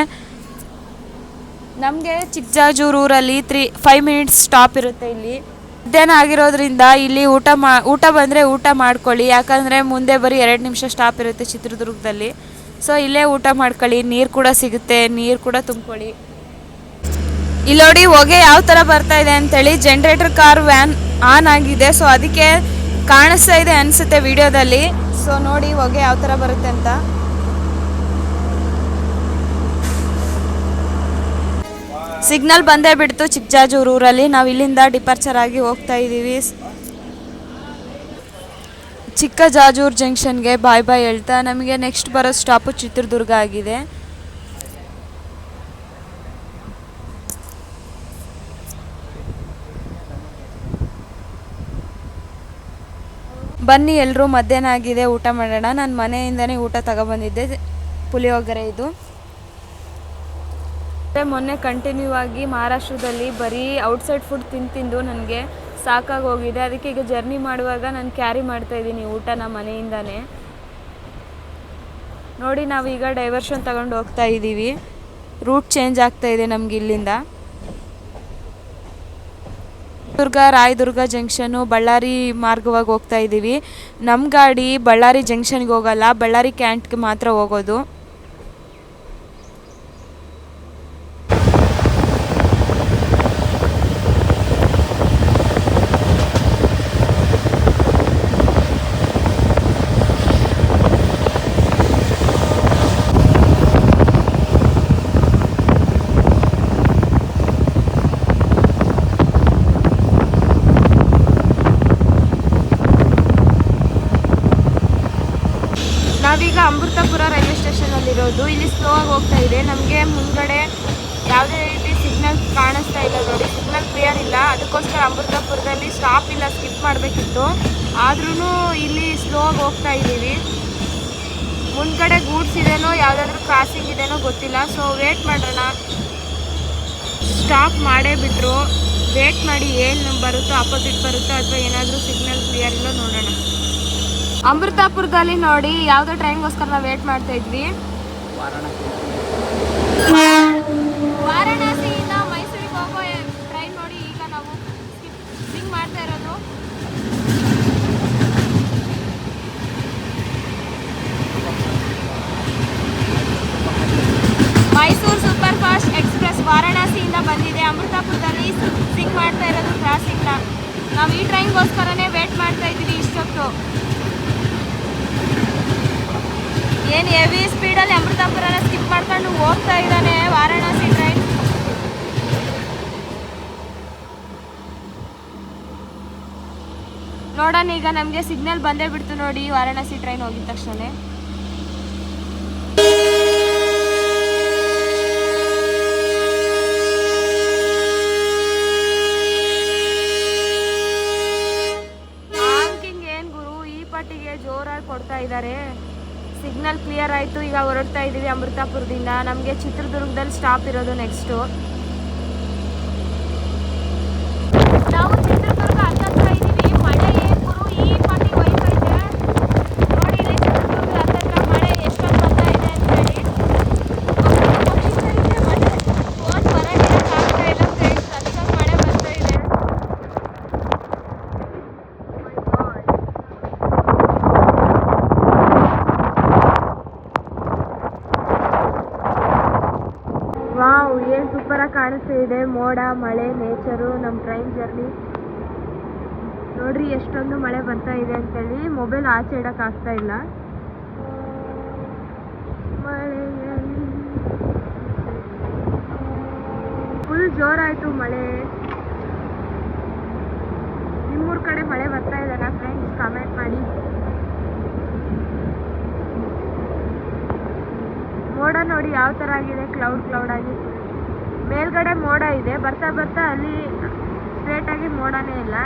ನಮಗೆ ಚಿಕ್ಕಜಾಜೂರು ಊರಲ್ಲಿ 5 ಮಿನಿಟ್ಸ್ ಸ್ಟಾಪ್ ಇರುತ್ತೆ. ಇಲ್ಲಿ ಮಧ್ಯಾಹ್ನ ಆಗಿರೋದ್ರಿಂದ ಇಲ್ಲಿ ಊಟ ಬಂದರೆ ಊಟ ಮಾಡ್ಕೊಳ್ಳಿ, ಯಾಕಂದರೆ ಮುಂದೆ ಬರೀ 2 ನಿಮಿಷ ಸ್ಟಾಪ್ ಇರುತ್ತೆ ಚಿತ್ರದುರ್ಗದಲ್ಲಿ. ಸೊ ಇಲ್ಲೇ ಊಟ ಮಾಡ್ಕೊಳ್ಳಿ, ನೀರು ಕೂಡ ಸಿಗುತ್ತೆ, ನೀರು ಕೂಡ ತುಂಬ್ಕೊಳ್ಳಿ. ಇಲ್ಲಿ ನೋಡಿ ಹೊಗೆ ಯಾವ ಥರ ಬರ್ತಾ ಇದೆ ಅಂತೇಳಿ, ಜನ್ರೇಟರ್ ಕಾರ್ ವ್ಯಾನ್ ಆನ್ ಆಗಿದೆ. ಸೊ ಅದಕ್ಕೆ ಕಾಣಿಸ್ತಾ ಇದೆ ಅನಿಸುತ್ತೆ ವಿಡಿಯೋದಲ್ಲಿ. ಸೊ ನೋಡಿ ಹೊಗೆ ಯಾವ ಥರ ಬರುತ್ತೆ ಅಂತ. ಸಿಗ್ನಲ್ ಬಂದೇ ಬಿಡ್ತು ಚಿಕ್ಕಜಾಜೂರು ಊರಲ್ಲಿ. ನಾವು ಇಲ್ಲಿಂದ ಡಿಪಾರ್ಚರ್ ಆಗಿ ಹೋಗ್ತಾ ಇದ್ದೀವಿ. ಚಿಕ್ಕಜಾಜೂರು ಜಂಕ್ಷನ್ಗೆ ಬಾಯ್ ಬಾಯ್ ಹೇಳ್ತಾ ನಮಗೆ ನೆಕ್ಸ್ಟ್ ಬರೋ ಸ್ಟಾಪು ಚಿತ್ರದುರ್ಗ ಆಗಿದೆ. ಬನ್ನಿ ಎಲ್ಲರೂ, ಮಧ್ಯಾಹ್ನ ಆಗಿದೆ, ಊಟ ಮಾಡೋಣ. ನಾನು ಮನೆಯಿಂದನೇ ಊಟ ತಗೊಬಂದಿದ್ದೆ, ಪುಳಿಯೋಗರೆ ಇದು. ಮೊನ್ನೆ ಕಂಟಿನ್ಯೂ ಆಗಿ ಮಹಾರಾಷ್ಟ್ರದಲ್ಲಿ ಬರೀ ಔಟ್ಸೈಡ್ ಫುಡ್ ತಿಂದು ನನಗೆ ಸಾಕಾಗಿ ಹೋಗಿದೆ. ಅದಕ್ಕೆ ಈಗ ಜರ್ನಿ ಮಾಡುವಾಗ ನಾನು ಕ್ಯಾರಿ ಮಾಡ್ತಾಯಿದ್ದೀನಿ ಊಟನ ಮನೆಯಿಂದನೇ. ನೋಡಿ ನಾವೀಗ ಡೈವರ್ಷನ್ ತಗೊಂಡು ಹೋಗ್ತಾ ಇದ್ದೀವಿ. ರೂಟ್ ಚೇಂಜ್ ಆಗ್ತಾ ಇದೆ ನಮ್ಗೆ ಇಲ್ಲಿಂದ. ರಾಯದುರ್ಗ ಜಂಕ್ಷನು ಬಳ್ಳಾರಿ ಮಾರ್ಗವಾಗಿ ಹೋಗ್ತಾ ಇದ್ದೀವಿ. ನಮ್ಮ ಗಾಡಿ ಬಳ್ಳಾರಿ ಜಂಕ್ಷನ್ಗೆ ಹೋಗಲ್ಲ, ಬಳ್ಳಾರಿ ಕ್ಯಾಂಟ್ಗೆ ಮಾತ್ರ ಹೋಗೋದು. ನಾವೀಗ ಅಮೃತಪುರ ರೈಲ್ವೆ ಸ್ಟೇಷನಲ್ಲಿರೋದು. ಇಲ್ಲಿ ಸ್ಲೋ ಆಗಿ ಹೋಗ್ತಾ ಇದೆ. ನಮಗೆ ಮುಂದ್ಗಡೆ ಯಾವುದೇ ರೀತಿ ಸಿಗ್ನಲ್ ಕಾಣಿಸ್ತಾ ಇಲ್ಲ ನೋಡಿ, ಸಿಗ್ನಲ್ ಕ್ಲಿಯರ್ ಇಲ್ಲ. ಅದಕ್ಕೋಸ್ಕರ ಅಮೃತಪುರದಲ್ಲಿ ಸ್ಟಾಪ್ ಇಲ್ಲ, ಸ್ಕಿಪ್ ಮಾಡಬೇಕಿತ್ತು. ಆದ್ರೂ ಇಲ್ಲಿ ಸ್ಲೋ ಆಗಿ ಹೋಗ್ತಾ ಇದ್ದೀವಿ. ಮುಂದ್ಗಡೆ ಗೂಡ್ಸ್ ಇದೆನೋ ಯಾವುದಾದ್ರೂ ಕ್ರಾಸಿಂಗ್ ಇದೆನೋ ಗೊತ್ತಿಲ್ಲ. ಸೊ ವೇಟ್ ಮಾಡೋಣ. ಸ್ಟಾಪ್ ಮಾಡೇ ಬಿಟ್ಟರು, ವೇಟ್ ಮಾಡಿ ಏನು ಬರುತ್ತೋ, ಅಪೋಸಿಟ್ ಬರುತ್ತೋ ಅಥವಾ ಏನಾದರೂ ಸಿಗ್ನಲ್ ಕ್ಲಿಯರ್ ಇಲ್ಲೋ ನೋಡೋಣ. ಅಮೃತಪುರದಲ್ಲಿ ನೋಡಿ ಯಾವುದೋ ಟ್ರೈನ್ಗೋಸ್ಕರ ನಾವು ವೇಟ್ ಮಾಡ್ತಾ ಇದ್ವಿ. ವಾರಣಾಸಿಯಿಂದ ಮೈಸೂರಿಗೆ ಹೋಗೋ ಟ್ರೈನ್ ನೋಡಿ ಈಗ ನಾವು ಸ್ಕಿಪ್ಪಿಂಗ್ ಮಾಡ್ತಾ ಇರೋದು. ಮೈಸೂರು ಸೂಪರ್ ಫಾಸ್ಟ್ ಎಕ್ಸ್ಪ್ರೆಸ್ ವಾರಣಾಸಿಯಿಂದ ಬಂದಿದೆ. ಅಮೃತಪುರದಲ್ಲಿ ಸಿಂಗ್ ಮಾಡ್ತಾ ಇರೋದು ಕ್ರಾಸಿಂಗ್ನ. ನಾವು ಈ ಟ್ರೈನ್ಗೋಸ್ಕರನೇ ವೇಟ್ ಮಾಡ್ತಾ ಇದ್ದೀವಿ ಇಷ್ಟೊತ್ತು. ಏನು ಹೆವಿ ಸ್ಪೀಡಲ್ಲಿ ಅಮೃತಪುರನ ಸ್ಕಿಪ್ ಮಾಡ್ಕೊಂಡು ಹೋಗ್ತಾ ಇದ್ದಾನೆ ವಾರಣಾಸಿ ಟ್ರೈನ್. ನೋಡೋಣ ಈಗ, ನಮಗೆ ಸಿಗ್ನಲ್ ಬಂದೇ ಬಿಡ್ತು ನೋಡಿ ವಾರಣಾಸಿ ಟ್ರೈನ್ ಹೋಗಿದ ತಕ್ಷಣ. ಆಂಕಿಂಗ್ ಏನು ಗುರು, ಈ ಪಟ್ಟಿಗೆ ಜೋರಾಗಿ ಕೊಡ್ತಾ ಇದ್ದಾರೆ. ಸಿಗ್ನಲ್ ಕ್ಲಿಯರ್ ಆಯಿತು, ಈಗ ಹೊರಡ್ತಾ ಇದ್ದೀವಿ ಅಮೃತಪುರದಿಂದ. ನಮಗೆ ಚಿತ್ರದುರ್ಗದಲ್ಲಿ ಸ್ಟಾಪ್ ಇರೋದು ನೆಕ್ಸ್ಟು. ನಾವು ಚಿತ್ರದುರ್ಗ ಹತ್ತತ್ರ ಇದ್ದೀವಿ. ಮಳೆ ಏನು ಗುರು, ಈ ಪಟ್ಟಿಗೆ ಹೋಯ್ತಾ ಇದೆ ನೋಡಿ. ಇಲ್ಲಿ ಚಿತ್ರದುರ್ಗ ಹತ್ತತ್ರ ಮಳೆ ಎಷ್ಟೊಂದು ಬರ್ತಾ ಇದೆ ಅಂತೇಳಿ ಮಳೆ ಫೋನ್ ಹೊರಗಿಡಕ್ಕಾಗ್ತಾ ಇಲ್ಲ ಫ್ರೆಂಡ್ಸ್, ಅಷ್ಟೊಂದು ಮಳೆ ಬರ್ತಾ ಇದೆ. ವಾವ್, ಏನು ಸೂಪರಾಗಿ ಕಾಣಿಸ್ತಾ ಇದೆ. ಮೋಡ, ಮಳೆ, ನೇಚರು, ನಮ್ಮ ಟ್ರೈನ್ ಜರ್ನಿ ನೋಡ್ರಿ ಎಷ್ಟೊಂದು ಮಳೆ ಬರ್ತಾ ಇದೆ ಅಂತೇಳಿ ಮೊಬೈಲ್ ಆಚೆ ಇಡೋಕ್ಕಾಗ್ತಾ ಇಲ್ಲ. ಮಳೆಯಲ್ಲಿ ಫುಲ್ ಜೋರಾಯಿತು ಮಳೆ. ನಿಮ್ಮೂರ ಕಡೆ ಮಳೆ ಬರ್ತಾ ಇದೆನಾ ಫ್ರೆಂಡ್ಸ್? ಕಮೆಂಟ್ ಮಾಡಿ. ಮೋಡ ನೋಡಿ ಯಾವ ಥರ ಆಗಿದೆ, ಕ್ಲೌಡ್ ಆಗಿ. ಮೇಲ್ಗಡೆ ಮೋಡ ಇದೆ, ಬರ್ತಾ ಬರ್ತಾ ಅಲ್ಲಿ ಸ್ಟ್ರೇಟಾಗಿ ಮೋಡನೇ ಇಲ್ಲ.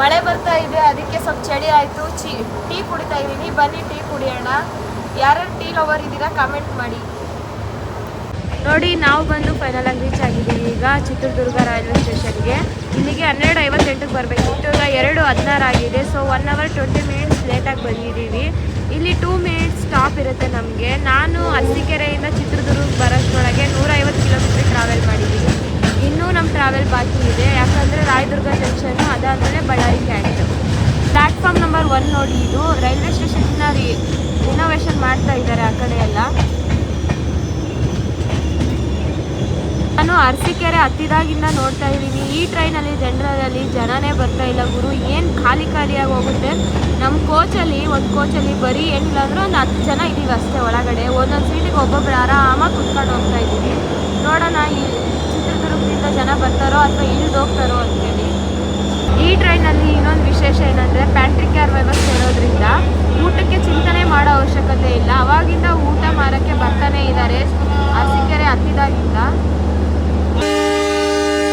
ಮಳೆ ಬರ್ತಾ ಇದೆ, ಅದಕ್ಕೆ ಸ್ವಲ್ಪ ಚಳಿ ಆಯಿತು. ಟೀ ಕುಡಿತಾ ಇದ್ದೀನಿ. ಬನ್ನಿ ಟೀ ಕುಡಿಯೋಣ. ಯಾರ್ಯಾರು ಟೀ ಲವರ್ ಇದ್ದೀರಾ ಕಮೆಂಟ್ ಮಾಡಿ. ನೋಡಿ ನಾವು ಬಂದು ಫೈನಲ್ ಆಗಿ ರೀಚ್ ಆಗಿದ್ದೀವಿ ಈಗ ಚಿತ್ರದುರ್ಗ ರೈಲ್ವೆ ಸ್ಟೇಷನ್ಗೆ. ಇಲ್ಲಿಗೆ 12:58ಕ್ಕೆ ಬರಬೇಕಿತ್ತು, ಈಗ 2:16 ಆಗಿದೆ. ಸೊ 1 hour 20 minutes ಲೇಟಾಗಿ ಬಂದಿದ್ದೀವಿ. ಇಲ್ಲಿ 2 ಮಿನಿಟ್ಸ್ ಸ್ಟಾಪ್ ಇರುತ್ತೆ ನಮಗೆ. ನಾನು ಅರಸೀಕೆರೆಯಿಂದ ಚಿತ್ರದುರ್ಗಕ್ಕೆ ಬರೋಷ್ಟರೊಳಗೆ 150 ಕಿಲೋಮೀಟ್ರ್ ಟ್ರಾವೆಲ್ ಮಾಡಿದ್ದೀನಿ. ಇನ್ನೂ ನಮ್ಮ ಟ್ರಾವೆಲ್ ಬಾಕಿ ಇದೆ, ಯಾಕಂದರೆ ರಾಯದುರ್ಗ ಜಂಕ್ಷನ್ನು ಅದಾದಮೇಲೆ ಬಳ್ಳಾರಿ ಕ್ಯಾಂಟ್. ಪ್ಲ್ಯಾಟ್ಫಾರ್ಮ್ ನಂಬರ್ 1 ನೋಡಿ, ಇದು ರೈಲ್ವೆ ಸ್ಟೇಷನ್ನ ರಿನೋವೇಷನ್ ಮಾಡ್ತಾ ಇದ್ದಾರೆ ಆ ಕಡೆ ಎಲ್ಲ. ನಾನು ಅರಸೀಕೆರೆ ಹತ್ತಿದಾಗಿಂದ ನೋಡ್ತಾ ಇದ್ದೀನಿ. ಈ ಟ್ರೈನಲ್ಲಿ ಜನರಲಲ್ಲಿ ಜನನೇ ಬರ್ತಾ ಇಲ್ಲ ಗುರು, ಏನು ಖಾಲಿಯಾಗಿ ಹೋಗುತ್ತೆ. ನಮ್ಮ ಕೋಚಲ್ಲಿ ಒಂದು ಕೋಚಲ್ಲಿ ಬರೀ ಏನಿಲ್ಲ ಅಂದ್ರೆ ಒಂದು 10 ಜನ ಇದ್ದೀವಿ ಅಷ್ಟೇ ಒಳಗಡೆ. ಒಂದೊಂದು ಸೀಟಿಗೆ ಒಬ್ಬೊಬ್ಬರು ಆರಾಮಾಗಿ ಕುತ್ಕೊಂಡು ಹೋಗ್ತಾ ಇದ್ದೀವಿ. ನೋಡೋಣ ಈ ಚಿತ್ರದುರ್ಗದಿಂದ ಜನ ಬರ್ತಾರೋ ಅಥವಾ ಇಳಿದು ಹೋಗ್ತಾರೋ ಅಂತೇಳಿ. ಈ ಟ್ರೈನಲ್ಲಿ ಇನ್ನೊಂದು ವಿಶೇಷ ಏನಂದರೆ ಪ್ಯಾಂಟ್ರಿ ಕೇರ್ ವ್ಯವಸ್ಥೆ ಇರೋದ್ರಿಂದ ಊಟಕ್ಕೆ ಚಿಂತನೆ ಮಾಡೋ ಅವಶ್ಯಕತೆ ಇಲ್ಲ. ಅವಾಗಿಂದ ಊಟ ಮಾರೋಕ್ಕೆ ಬರ್ತಾನೆ ಇದ್ದಾರೆ ಅರಸೀಕೆರೆ ಹತ್ತಿದಾಗಿಂದ.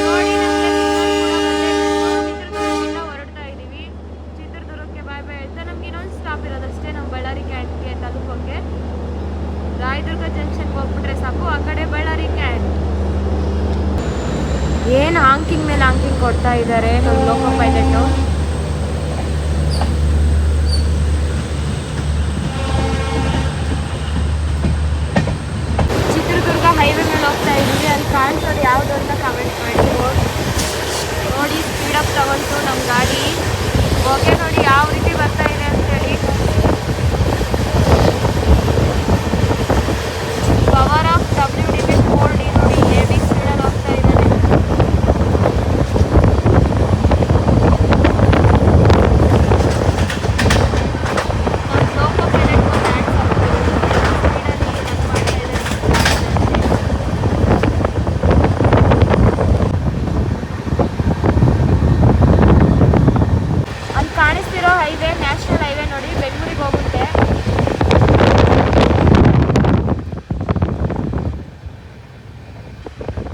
ನೋಡಿ ಚಿತ್ರದುರ್ಗದಿಂದ ಹೊರಡ್ತಾ ಇದ್ದೀವಿ. ಚಿತ್ರದುರ್ಗಕ್ಕೆ ಬಾಯ್ ಬಾಯ್ ಹೇಳ್ತಾ ನಮ್ಗೆ ಇನ್ನೊಂದು ಸ್ಟಾಪ್ ಇರೋದಷ್ಟೇ ನಮ್ಮ ಬಳ್ಳಾರಿ ಕ್ಯಾಂಟ್ಗೆ ತಲುಪೋಕ್ಕೆ. ರಾಯದುರ್ಗ ಜಂಕ್ಷನ್ಗೆ ಹೋಗ್ಬಿಟ್ರೆ ಸಾಕು, ಆ ಕಡೆ ಬಳ್ಳಾರಿ ಕ್ಯಾಂಟ್. ಏನು ಆಂಕಿಂಗ್ ಮೇಲೆ ಆಂಕಿಂಗ್ ಕೊಡ್ತಾ ಇದ್ದಾರೆ ನಮ್ಮ ಲೋಕೋ ಪೈಲಟು. ಚಿತ್ರದುರ್ಗ ಹೈವೇ ಮೇಲೆ ಹೋಗ್ತಾ ಇದ್ದೀವಿ. ಅಲ್ಲಿ ಕಾಣಿಸೋದು ಯಾವುದು ಅಂತ ಕಮೆಂಟ್ ಮಾಡಿ. ನೋಡಿ ಸ್ಪೀಡಪ್ ತಗೊಂಡು ನಮ್ಮ ಗಾಡಿ ಓಕೆ. ನೋಡಿ ಯಾವ ರೀತಿ ಬರ್ತಾ ಇದೆ ಅಂತೇಳಿ. ಪವರ್ ಆಫ್ WD-40 ನೋಡಿ ಹೆವಿ ಸ್ಪೀಡಲ್ಲಿ ಹೋಗ್ತಾ ಇದ್ದಾನೆ. ಲೋಕೋ ಪೈಲಟ್ ಡ್ಯಾನ್ಸ್ ಅಲ್ಲಿ ಕಾಣಿಸ್ತಿರೋ ಹೈವೇ ನ್ಯಾಷನಲ್ ಹೈವೇ ನೋಡಿ, ಬೆಂಗಳೂರಿಗೆ ಹೋಗುತ್ತೆ.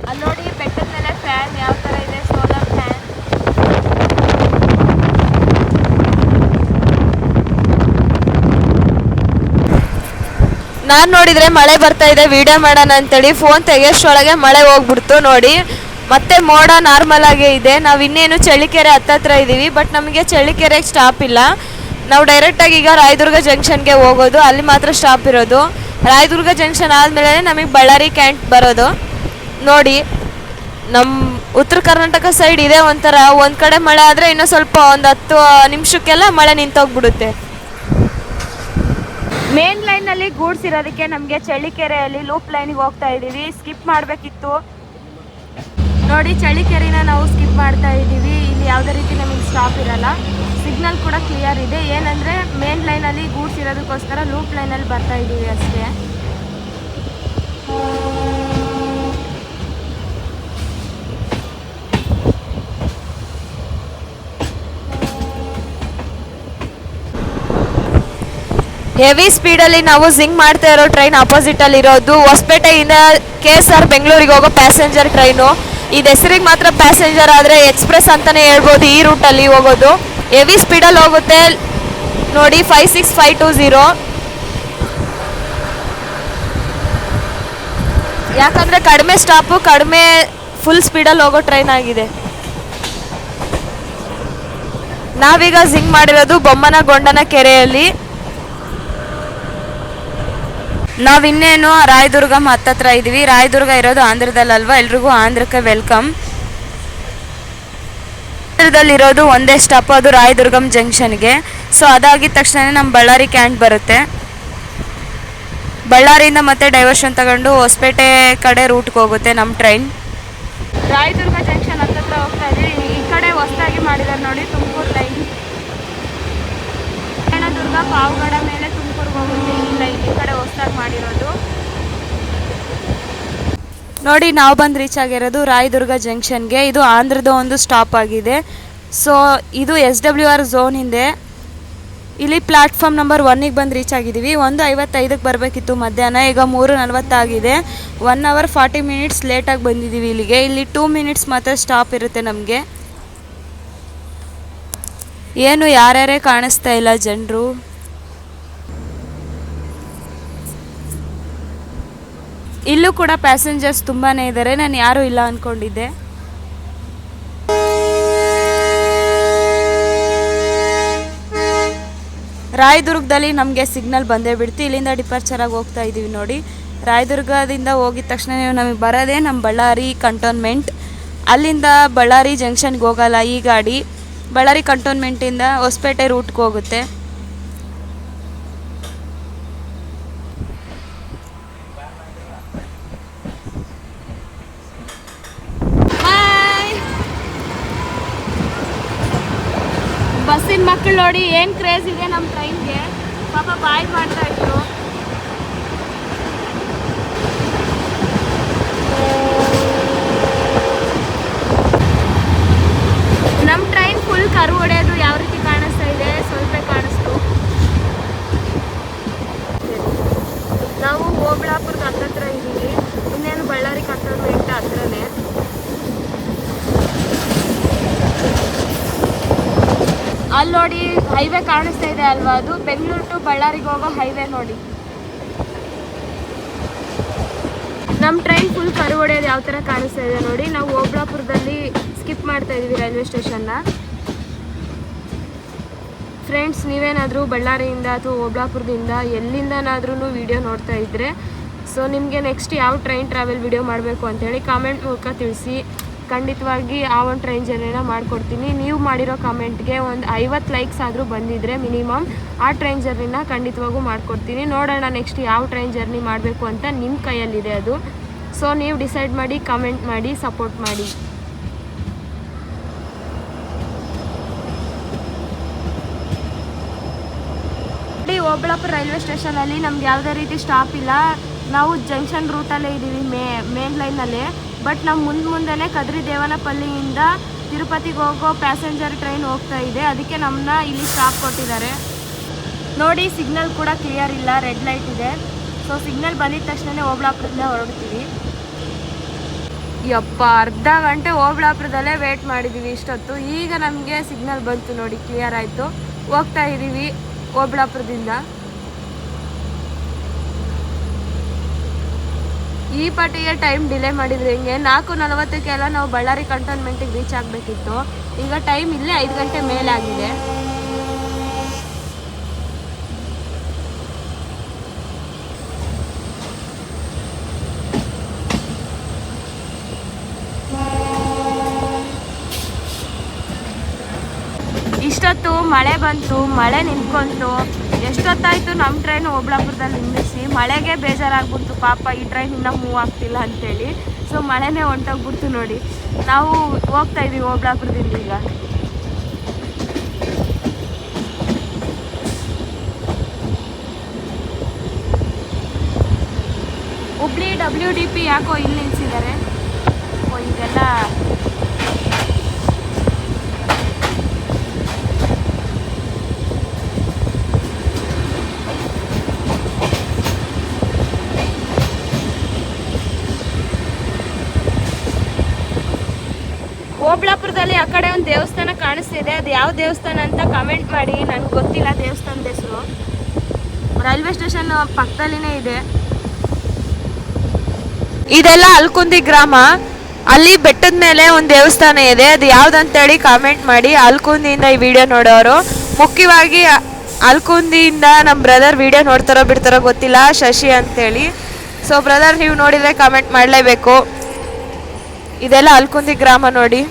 ಅಲ್ಲಿ ನೋಡಿ ಬೆಟ್ಟದ ಮೇಲೆ ಫ್ಯಾನ್ ಯಾವ ಥರ ಇದೆ, ಸೋಲಾರ್ ಫ್ಯಾನ್. ನಾನು ನೋಡಿದರೆ ಮಳೆ ಬರ್ತಾ ಇದೆ, ವಿಡಿಯೋ ಮಾಡೋಣ ಅಂತೇಳಿ ಫೋನ್ ತೆಗೆಯೋಷ್ಟೊಳಗೆ ಮಳೆ ಹೋಗ್ಬಿಡ್ತು. ನೋಡಿ ಮತ್ತೆ ಮೋಡ ನಾರ್ಮಲ್ ಆಗೇ ಇದೆ. ನಾವು ಇನ್ನೇನು ಚಳ್ಳಕೆರೆ ಹತ್ತತ್ರ ಇದ್ದೀವಿ, ಬಟ್ ನಮಗೆ ಚಳ್ಳಕೆರೆಗೆ ಸ್ಟಾಪ್ ಇಲ್ಲ. ನಾವು ಡೈರೆಕ್ಟಾಗಿ ಈಗ ರಾಯದುರ್ಗ ಜಂಕ್ಷನ್ಗೆ ಹೋಗೋದು, ಅಲ್ಲಿ ಮಾತ್ರ ಸ್ಟಾಪ್ ಇರೋದು. ರಾಯದುರ್ಗ ಜಂಕ್ಷನ್ ಆದಮೇಲೆ ನಮಗೆ ಬಳ್ಳಾರಿ ಕ್ಯಾಂಟ್ ಬರೋದು. ನೋಡಿ ನಮ್ಮ ಉತ್ತರ ಕರ್ನಾಟಕ ಸೈಡ್ ಇದೆ ಒಂಥರ, ಒಂದು ಕಡೆ ಮಳೆ ಆದರೆ ಇನ್ನೂ ಸ್ವಲ್ಪ ಒಂದು 10 ನಿಮಿಷಕ್ಕೆಲ್ಲ ಮಳೆ ನಿಂತೋಗ್ಬಿಡುತ್ತೆ. ಮೇನ್ ಲೈನಲ್ಲಿ ಗೂಡ್ಸ್ ಇರೋದಕ್ಕೆ ನಮಗೆ ಚಳ್ಳಕೆರೆಯಲ್ಲಿ ಲೂಪ್ ಲೈನಿಗೆ ಹೋಗ್ತಾ ಇದ್ದೀವಿ. ಸ್ಕಿಪ್ ಮಾಡಬೇಕಿತ್ತು. ನೋಡಿ ಚಳ್ಳಕೆರೆನ ನಾವು ಸ್ಕಿಪ್ ಮಾಡ್ತಾ ಇದ್ದೀವಿ. ಇಲ್ಲಿ ಯಾವುದೇ ರೀತಿ ನಮಗೆ ಸ್ಟಾಪ್ ಇರಲ್ಲ, ಸಿಗ್ನಲ್ ಕೂಡ ಕ್ಲಿಯರ್ ಇದೆ. ಏನಂದರೆ ಮೇನ್ ಲೈನಲ್ಲಿ ಗೂಡ್ಸ್ ಇರೋದಕ್ಕೋಸ್ಕರ ಲೂಪ್ ಲೈನಲ್ಲಿ ಬರ್ತಾ ಇದ್ದೀವಿ ಅಷ್ಟೇ. ಹೆವಿ ಸ್ಪೀಡಲ್ಲಿ ನಾವು ಜಿಂಗ್ ಮಾಡ್ತಾ ಇರೋ ಟ್ರೈನ್ ಆಪೋಸಿಟಲ್ಲಿ ಇರೋದು ಹೊಸಪೇಟೆಯಿಂದ KSR ಬೆಂಗಳೂರಿಗೆ ಹೋಗೋ ಪ್ಯಾಸೆಂಜರ್ ಟ್ರೈನು. ಇದು ಹೆಸರಿಗೆ ಮಾತ್ರ ಪ್ಯಾಸೆಂಜರ್, ಆದರೆ ಎಕ್ಸ್ಪ್ರೆಸ್ ಅಂತಲೇ ಹೇಳ್ಬೋದು. ಈ ರೂಟಲ್ಲಿ ಹೋಗೋದು ಹೆವಿ ಸ್ಪೀಡಲ್ಲಿ ಹೋಗುತ್ತೆ. ನೋಡಿ 56520. ಯಾಕಂದರೆ ಕಡಿಮೆ ಸ್ಟಾಪು, ಕಡಿಮೆ ಫುಲ್ ಸ್ಪೀಡಲ್ಲಿ ಹೋಗೋ ಟ್ರೈನ್ ಆಗಿದೆ. ನಾವೀಗ ಜಿಂಗ್ ಮಾಡಿರೋದು ಬೊಮ್ಮನಗೊಂಡನ ಕೆರೆಯಲ್ಲಿ. ನಾವಿನ್ನೇನು ರಾಯದುರ್ಗ ಹತ್ತತ್ರ ಇದ್ದೀವಿ. ರಾಯದುರ್ಗ ಇರೋದು ಆಂಧ್ರದಲ್ಲಲ್ವ, ಎಲ್ರಿಗೂ ಆಂಧ್ರಕ್ಕೆ ವೆಲ್ಕಮ್. ಆಂಧ್ರದಲ್ಲಿರೋದು ಒಂದೇ ಸ್ಟಾಪು, ಅದು ರಾಯದುರ್ಗಂ ಜಂಕ್ಷನ್ಗೆ. ಸೊ ಅದಾಗಿದ ತಕ್ಷಣ ನಮ್ಮ ಬಳ್ಳಾರಿ ಕ್ಯಾಂಟ್ ಬರುತ್ತೆ. ಬಳ್ಳಾರಿಯಿಂದ ಮತ್ತೆ ಡೈವರ್ಷನ್ ತಗೊಂಡು ಹೊಸಪೇಟೆ ಕಡೆ ರೂಟ್ಗೆ ಹೋಗುತ್ತೆ ನಮ್ಮ ಟ್ರೈನ್. ರಾಯದುರ್ಗ ಜಂಕ್ಷನ್ ಹತ್ತತ್ರ ಹೋಗ್ತಾ ಇದ್ದೀವಿ. ಈ ಕಡೆ ಹೊಸದಾಗಿ ಮಾಡಿದ್ದಾರೆ ನೋಡಿ ತುಮಕೂರು ಲೈನ್. ದುರ್ಗ ಪಾವಗಡ ಮೇಲೆ ತುಮಕೂರಿಗೆ ಹೋಗುತ್ತೆ ಈ ಲೈನ್, ಈ ಕಡೆ ಹೊಸದಾಗಿ ಮಾಡಿರೋದು. ನೋಡಿ ನಾವು ಬಂದು ರೀಚ್ ಆಗಿರೋದು ರಾಯದುರ್ಗ ಜಂಕ್ಷನ್ಗೆ. ಇದು ಆಂಧ್ರದ ಒಂದು ಸ್ಟಾಪ್ ಆಗಿದೆ. ಸೊ ಇದು SWR ಝೋನ್ ಹಿಂದೆ. ಇಲ್ಲಿ ಪ್ಲ್ಯಾಟ್ಫಾರ್ಮ್ ನಂಬರ್ 1ಗೆ ಬಂದು ರೀಚ್ ಆಗಿದ್ದೀವಿ. 1:55ಕ್ಕೆ ಬರಬೇಕಿತ್ತು ಮಧ್ಯಾಹ್ನ, ಈಗ 3:40 ಆಗಿದೆ. 1 hour 40 minutes ಲೇಟಾಗಿ ಬಂದಿದ್ದೀವಿ ಇಲ್ಲಿಗೆ. ಇಲ್ಲಿ 2 minutes ಮಾತ್ರ ಸ್ಟಾಪ್ ಇರುತ್ತೆ ನಮಗೆ. ಏನು ಯಾರ್ಯಾರೇ ಕಾಣಿಸ್ತಾ ಇಲ್ಲ ಜನರು. ಇಲ್ಲೂ ಕೂಡ ಪ್ಯಾಸೆಂಜರ್ಸ್ ತುಂಬಾ ಇದ್ದಾರೆ, ನಾನು ಯಾರೂ ಇಲ್ಲ ಅಂದ್ಕೊಂಡಿದ್ದೆ. ರಾಯದುರ್ಗದಲ್ಲಿ ನಮಗೆ ಸಿಗ್ನಲ್ ಬಂದೇ ಬಿಡ್ತು. ಇಲ್ಲಿಂದ ಡಿಪಾರ್ಚರಾಗಿ ಹೋಗ್ತಾ ಇದ್ದೀವಿ ನೋಡಿ. ರಾಯದುರ್ಗದಿಂದ ಹೋಗಿದ ತಕ್ಷಣ ನಮಗೆ ಬರೋದೇ ನಮ್ಮ ಬಳ್ಳಾರಿ ಕಂಟೋನ್ಮೆಂಟ್. ಅಲ್ಲಿಂದ ಬಳ್ಳಾರಿ ಜಂಕ್ಷನ್ಗೆ ಹೋಗಲ್ಲ ಈ ಗಾಡಿ. ಬಳ್ಳಾರಿ ಕಂಟೋನ್ಮೆಂಟಿಂದ ಹೊಸಪೇಟೆ ರೂಟ್ಗೆ ಹೋಗುತ್ತೆ. ಬಸ್ಸಿನ ಮಕ್ಕಳು ನೋಡಿ ಏನು ಕ್ರೇಜ್ ಇದೆ ನಮ್ಮ ಟ್ರೈನ್ಗೆ. ಪಾಪ ಬಾಯ್ ಮಾಡ್ತಾ ಇದ್ರು. ನಮ್ಮ ಟ್ರೈನ್ ಫುಲ್ ಕರು ಹೊಡೆಯೋದು ಯಾವ ರೀತಿ ಕಾಣಿಸ್ತಾ ಇದೆ, ಸ್ವಲ್ಪ ಕಾಣಿಸ್ತು. ನಾವು ಓಬಳಾಪುರದ ಹತ್ರ ಇದ್ದೀವಿ. ಇನ್ನೇನು ಬಳ್ಳಾರಿ ಕಂಟೋನ್ಮೆಂಟ್ ಹತ್ರನೇ. ಅಲ್ಲಿ ನೋಡಿ ಹೈವೇ ಕಾಣಿಸ್ತಾ ಇದೆ ಅಲ್ವಾ, ಅದು ಬೆಂಗಳೂರು ಟು ಬಳ್ಳಾರಿಗೆ ಹೋಗೋ ಹೈವೇ ನೋಡಿ. ನಮ್ಮ ಟ್ರೈನ್ ಫುಲ್ ಕರು ಹೊಡೆಯೋದು ಯಾವ ಥರ ಕಾಣಿಸ್ತಾ ಇದೆ ನೋಡಿ. ನಾವು ಓಬಳಾಪುರದಲ್ಲಿ ಸ್ಕಿಪ್ ಮಾಡ್ತಾ ಇದ್ದೀವಿ ರೈಲ್ವೆ ಸ್ಟೇಷನ್ನ. ಫ್ರೆಂಡ್ಸ್, ನೀವೇನಾದರೂ ಬಳ್ಳಾರಿಯಿಂದ ಅಥವಾ ಓಬಳಾಪುರದಿಂದ ಎಲ್ಲಿಂದನಾದ್ರೂ ವಿಡಿಯೋ ನೋಡ್ತಾ ಇದ್ದರೆ ಸೊ ನಿಮಗೆ ನೆಕ್ಸ್ಟ್ ಯಾವ ಟ್ರೈನ್ ಟ್ರಾವೆಲ್ ವಿಡಿಯೋ ಮಾಡಬೇಕು ಅಂಥೇಳಿ ಕಾಮೆಂಟ್ ಮೂಲಕ ತಿಳಿಸಿ. ಖಂಡಿತವಾಗಿ ಆ ಒಂದು ಟ್ರೈನ್ ಜರ್ನಿನ ಮಾಡಿಕೊಡ್ತೀನಿ. ನೀವು ಮಾಡಿರೋ ಕಮೆಂಟ್ಗೆ ಒಂದು 50 ಲೈಕ್ಸ್ ಆದರೂ ಬಂದಿದ್ದರೆ ಮಿನಿಮಮ್ ಆ ಟ್ರೈನ್ ಜರ್ನಿನ ಖಂಡಿತವಾಗೂ ಮಾಡಿಕೊಡ್ತೀನಿ. ನೋಡೋಣ ನೆಕ್ಸ್ಟ್ ಯಾವ ಟ್ರೈನ್ ಜರ್ನಿ ಮಾಡಬೇಕು ಅಂತ ನಿಮ್ಮ ಕೈಯಲ್ಲಿದೆ ಅದು. ಸೊ ನೀವು ಡಿಸೈಡ್ ಮಾಡಿ, ಕಮೆಂಟ್ ಮಾಡಿ, ಸಪೋರ್ಟ್ ಮಾಡಿ. ಓಬಳಾಪುರ ರೈಲ್ವೆ ಸ್ಟೇಷನಲ್ಲಿ ನಮ್ಗೆ ಯಾವುದೇ ರೀತಿ ಸ್ಟಾಪ್ ಇಲ್ಲ. ನಾವು ಜಂಕ್ಷನ್ ರೂಟಲ್ಲೇ ಇದ್ದೀವಿ, ಮೇನ್ ಲೈನಲ್ಲೇ. ಬಟ್ ನಮ್ಮ ಮುಂದೆನೇ ಕದ್ರಿ ದೇವನಪಲ್ಲಿಯಿಂದ ತಿರುಪತಿಗೆ ಹೋಗೋ ಪ್ಯಾಸೆಂಜರ್ ಟ್ರೈನ್ ಹೋಗ್ತಾ ಇದೆ. ಅದಕ್ಕೆ ನಮ್ಮನ್ನ ಇಲ್ಲಿ ಸ್ಟಾಪ್ ಕೊಟ್ಟಿದ್ದಾರೆ ನೋಡಿ. ಸಿಗ್ನಲ್ ಕೂಡ ಕ್ಲಿಯರ್ ಇಲ್ಲ, ರೆಡ್ ಲೈಟ್ ಇದೆ. ಸೊ ಸಿಗ್ನಲ್ ಬಂದಿದ ತಕ್ಷಣ ಓಬಳಾಪುರದಿಂದ ಹೊರಡ್ತೀವಿ. ಯಪ್ಪ, ಅರ್ಧ ಗಂಟೆ ಓಬಳಾಪುರದಲ್ಲೇ ವೇಟ್ ಮಾಡಿದ್ದೀವಿ ಇಷ್ಟೊತ್ತು. ಈಗ ನಮಗೆ ಸಿಗ್ನಲ್ ಬಂತು ನೋಡಿ, ಕ್ಲಿಯರ್ ಆಯಿತು. ಹೋಗ್ತಾ ಇದ್ದೀವಿ ಓಬಳಾಪುರದಿಂದ. ಈ ಪಟ್ಟಿಗೆ ಟೈಮ್ ಡಿಲೇ ಮಾಡಿದ್ರೆ ಹಿಂಗೆ 4:40 ನಾವು ಬಳ್ಳಾರಿ ಕಂಟೋನ್ಮೆಂಟಿಗೆ ರೀಚ್ ಆಗಬೇಕಿತ್ತು. ಈಗ ಟೈಮ್ ಇಲ್ಲೇ 5 ಗಂಟೆ ಮೇಲೆ ಆಗಿದೆ. ಇಷ್ಟೊತ್ತು ಮಳೆ ಬಂತು, ಮಳೆ ನಿಂತ್ಕೊಂತು. ಎಷ್ಟೊತ್ತಾಯಿತು ನಮ್ಮ ಟ್ರೈನ್ ಓಬಳಾಪುರದಲ್ಲಿ ನಿಲ್ಲಿಸಿ. ಮಳೆಗೆ ಬೇಜಾರಾಗ್ಬಿಡ್ತು ಪಾಪ, ಈ ಟ್ರೈನ್ ಇನ್ನೂ ಮೂವ್ ಆಗ್ತಿಲ್ಲ ಅಂಥೇಳಿ. ಸೊ ಮಳೆನೇ ಹೊಂಟೋಗ್ಬಿಡ್ತು ನೋಡಿ. ನಾವು ಹೋಗ್ತಾ ಇದ್ದೀವಿ ಓಬಳಾಪುರದಿಂದ ಈಗ. ಹುಬ್ಳಿ WDP ಯಾಕೋ ಇಲ್ಲಿ ನಿಲ್ಲಿಸಿದ್ದಾರೆ. ಇದೆಲ್ಲ ಓಬಳಾಪುರದಲ್ಲಿ ಆ ಕಡೆ ಒಂದು ದೇವಸ್ಥಾನ ಕಾಣಿಸ್ತಿದೆ. ಅದು ಯಾವ ದೇವಸ್ಥಾನ ಅಂತ ಕಮೆಂಟ್ ಮಾಡಿ, ನನಗೆ ಗೊತ್ತಿಲ್ಲ ದೇವಸ್ಥಾನದ ಹೆಸರು. ರೈಲ್ವೆ ಸ್ಟೇಷನ್ ಪಕ್ಕದಲ್ಲಿನೇ ಇದೆ. ಇದೆಲ್ಲ ಅಲ್ಕುಂದಿ ಗ್ರಾಮ. ಅಲ್ಲಿ ಬೆಟ್ಟದ ಮೇಲೆ ಒಂದು ದೇವಸ್ಥಾನ ಇದೆ. ಅದು ಯಾವುದಂತೇಳಿ ಕಾಮೆಂಟ್ ಮಾಡಿ. ಅಲ್ಕುಂದಿಯಿಂದ ಈ ವಿಡಿಯೋ ನೋಡೋರು, ಮುಖ್ಯವಾಗಿ ಅಲ್ಕುಂದಿಯಿಂದ ನಮ್ಮ ಬ್ರದರ್ ವಿಡಿಯೋ ನೋಡ್ತಾರೋ ಬಿಡ್ತಾರೋ ಗೊತ್ತಿಲ್ಲ, ಶಶಿ ಅಂತೇಳಿ. ಸೊ ಬ್ರದರ್, ನೀವು ನೋಡಿದರೆ ಕಾಮೆಂಟ್ ಮಾಡಲೇಬೇಕು. ಇದೆಲ್ಲ ಅಲ್ಕುಂದಿ ಗ್ರಾಮ ನೋಡಿ.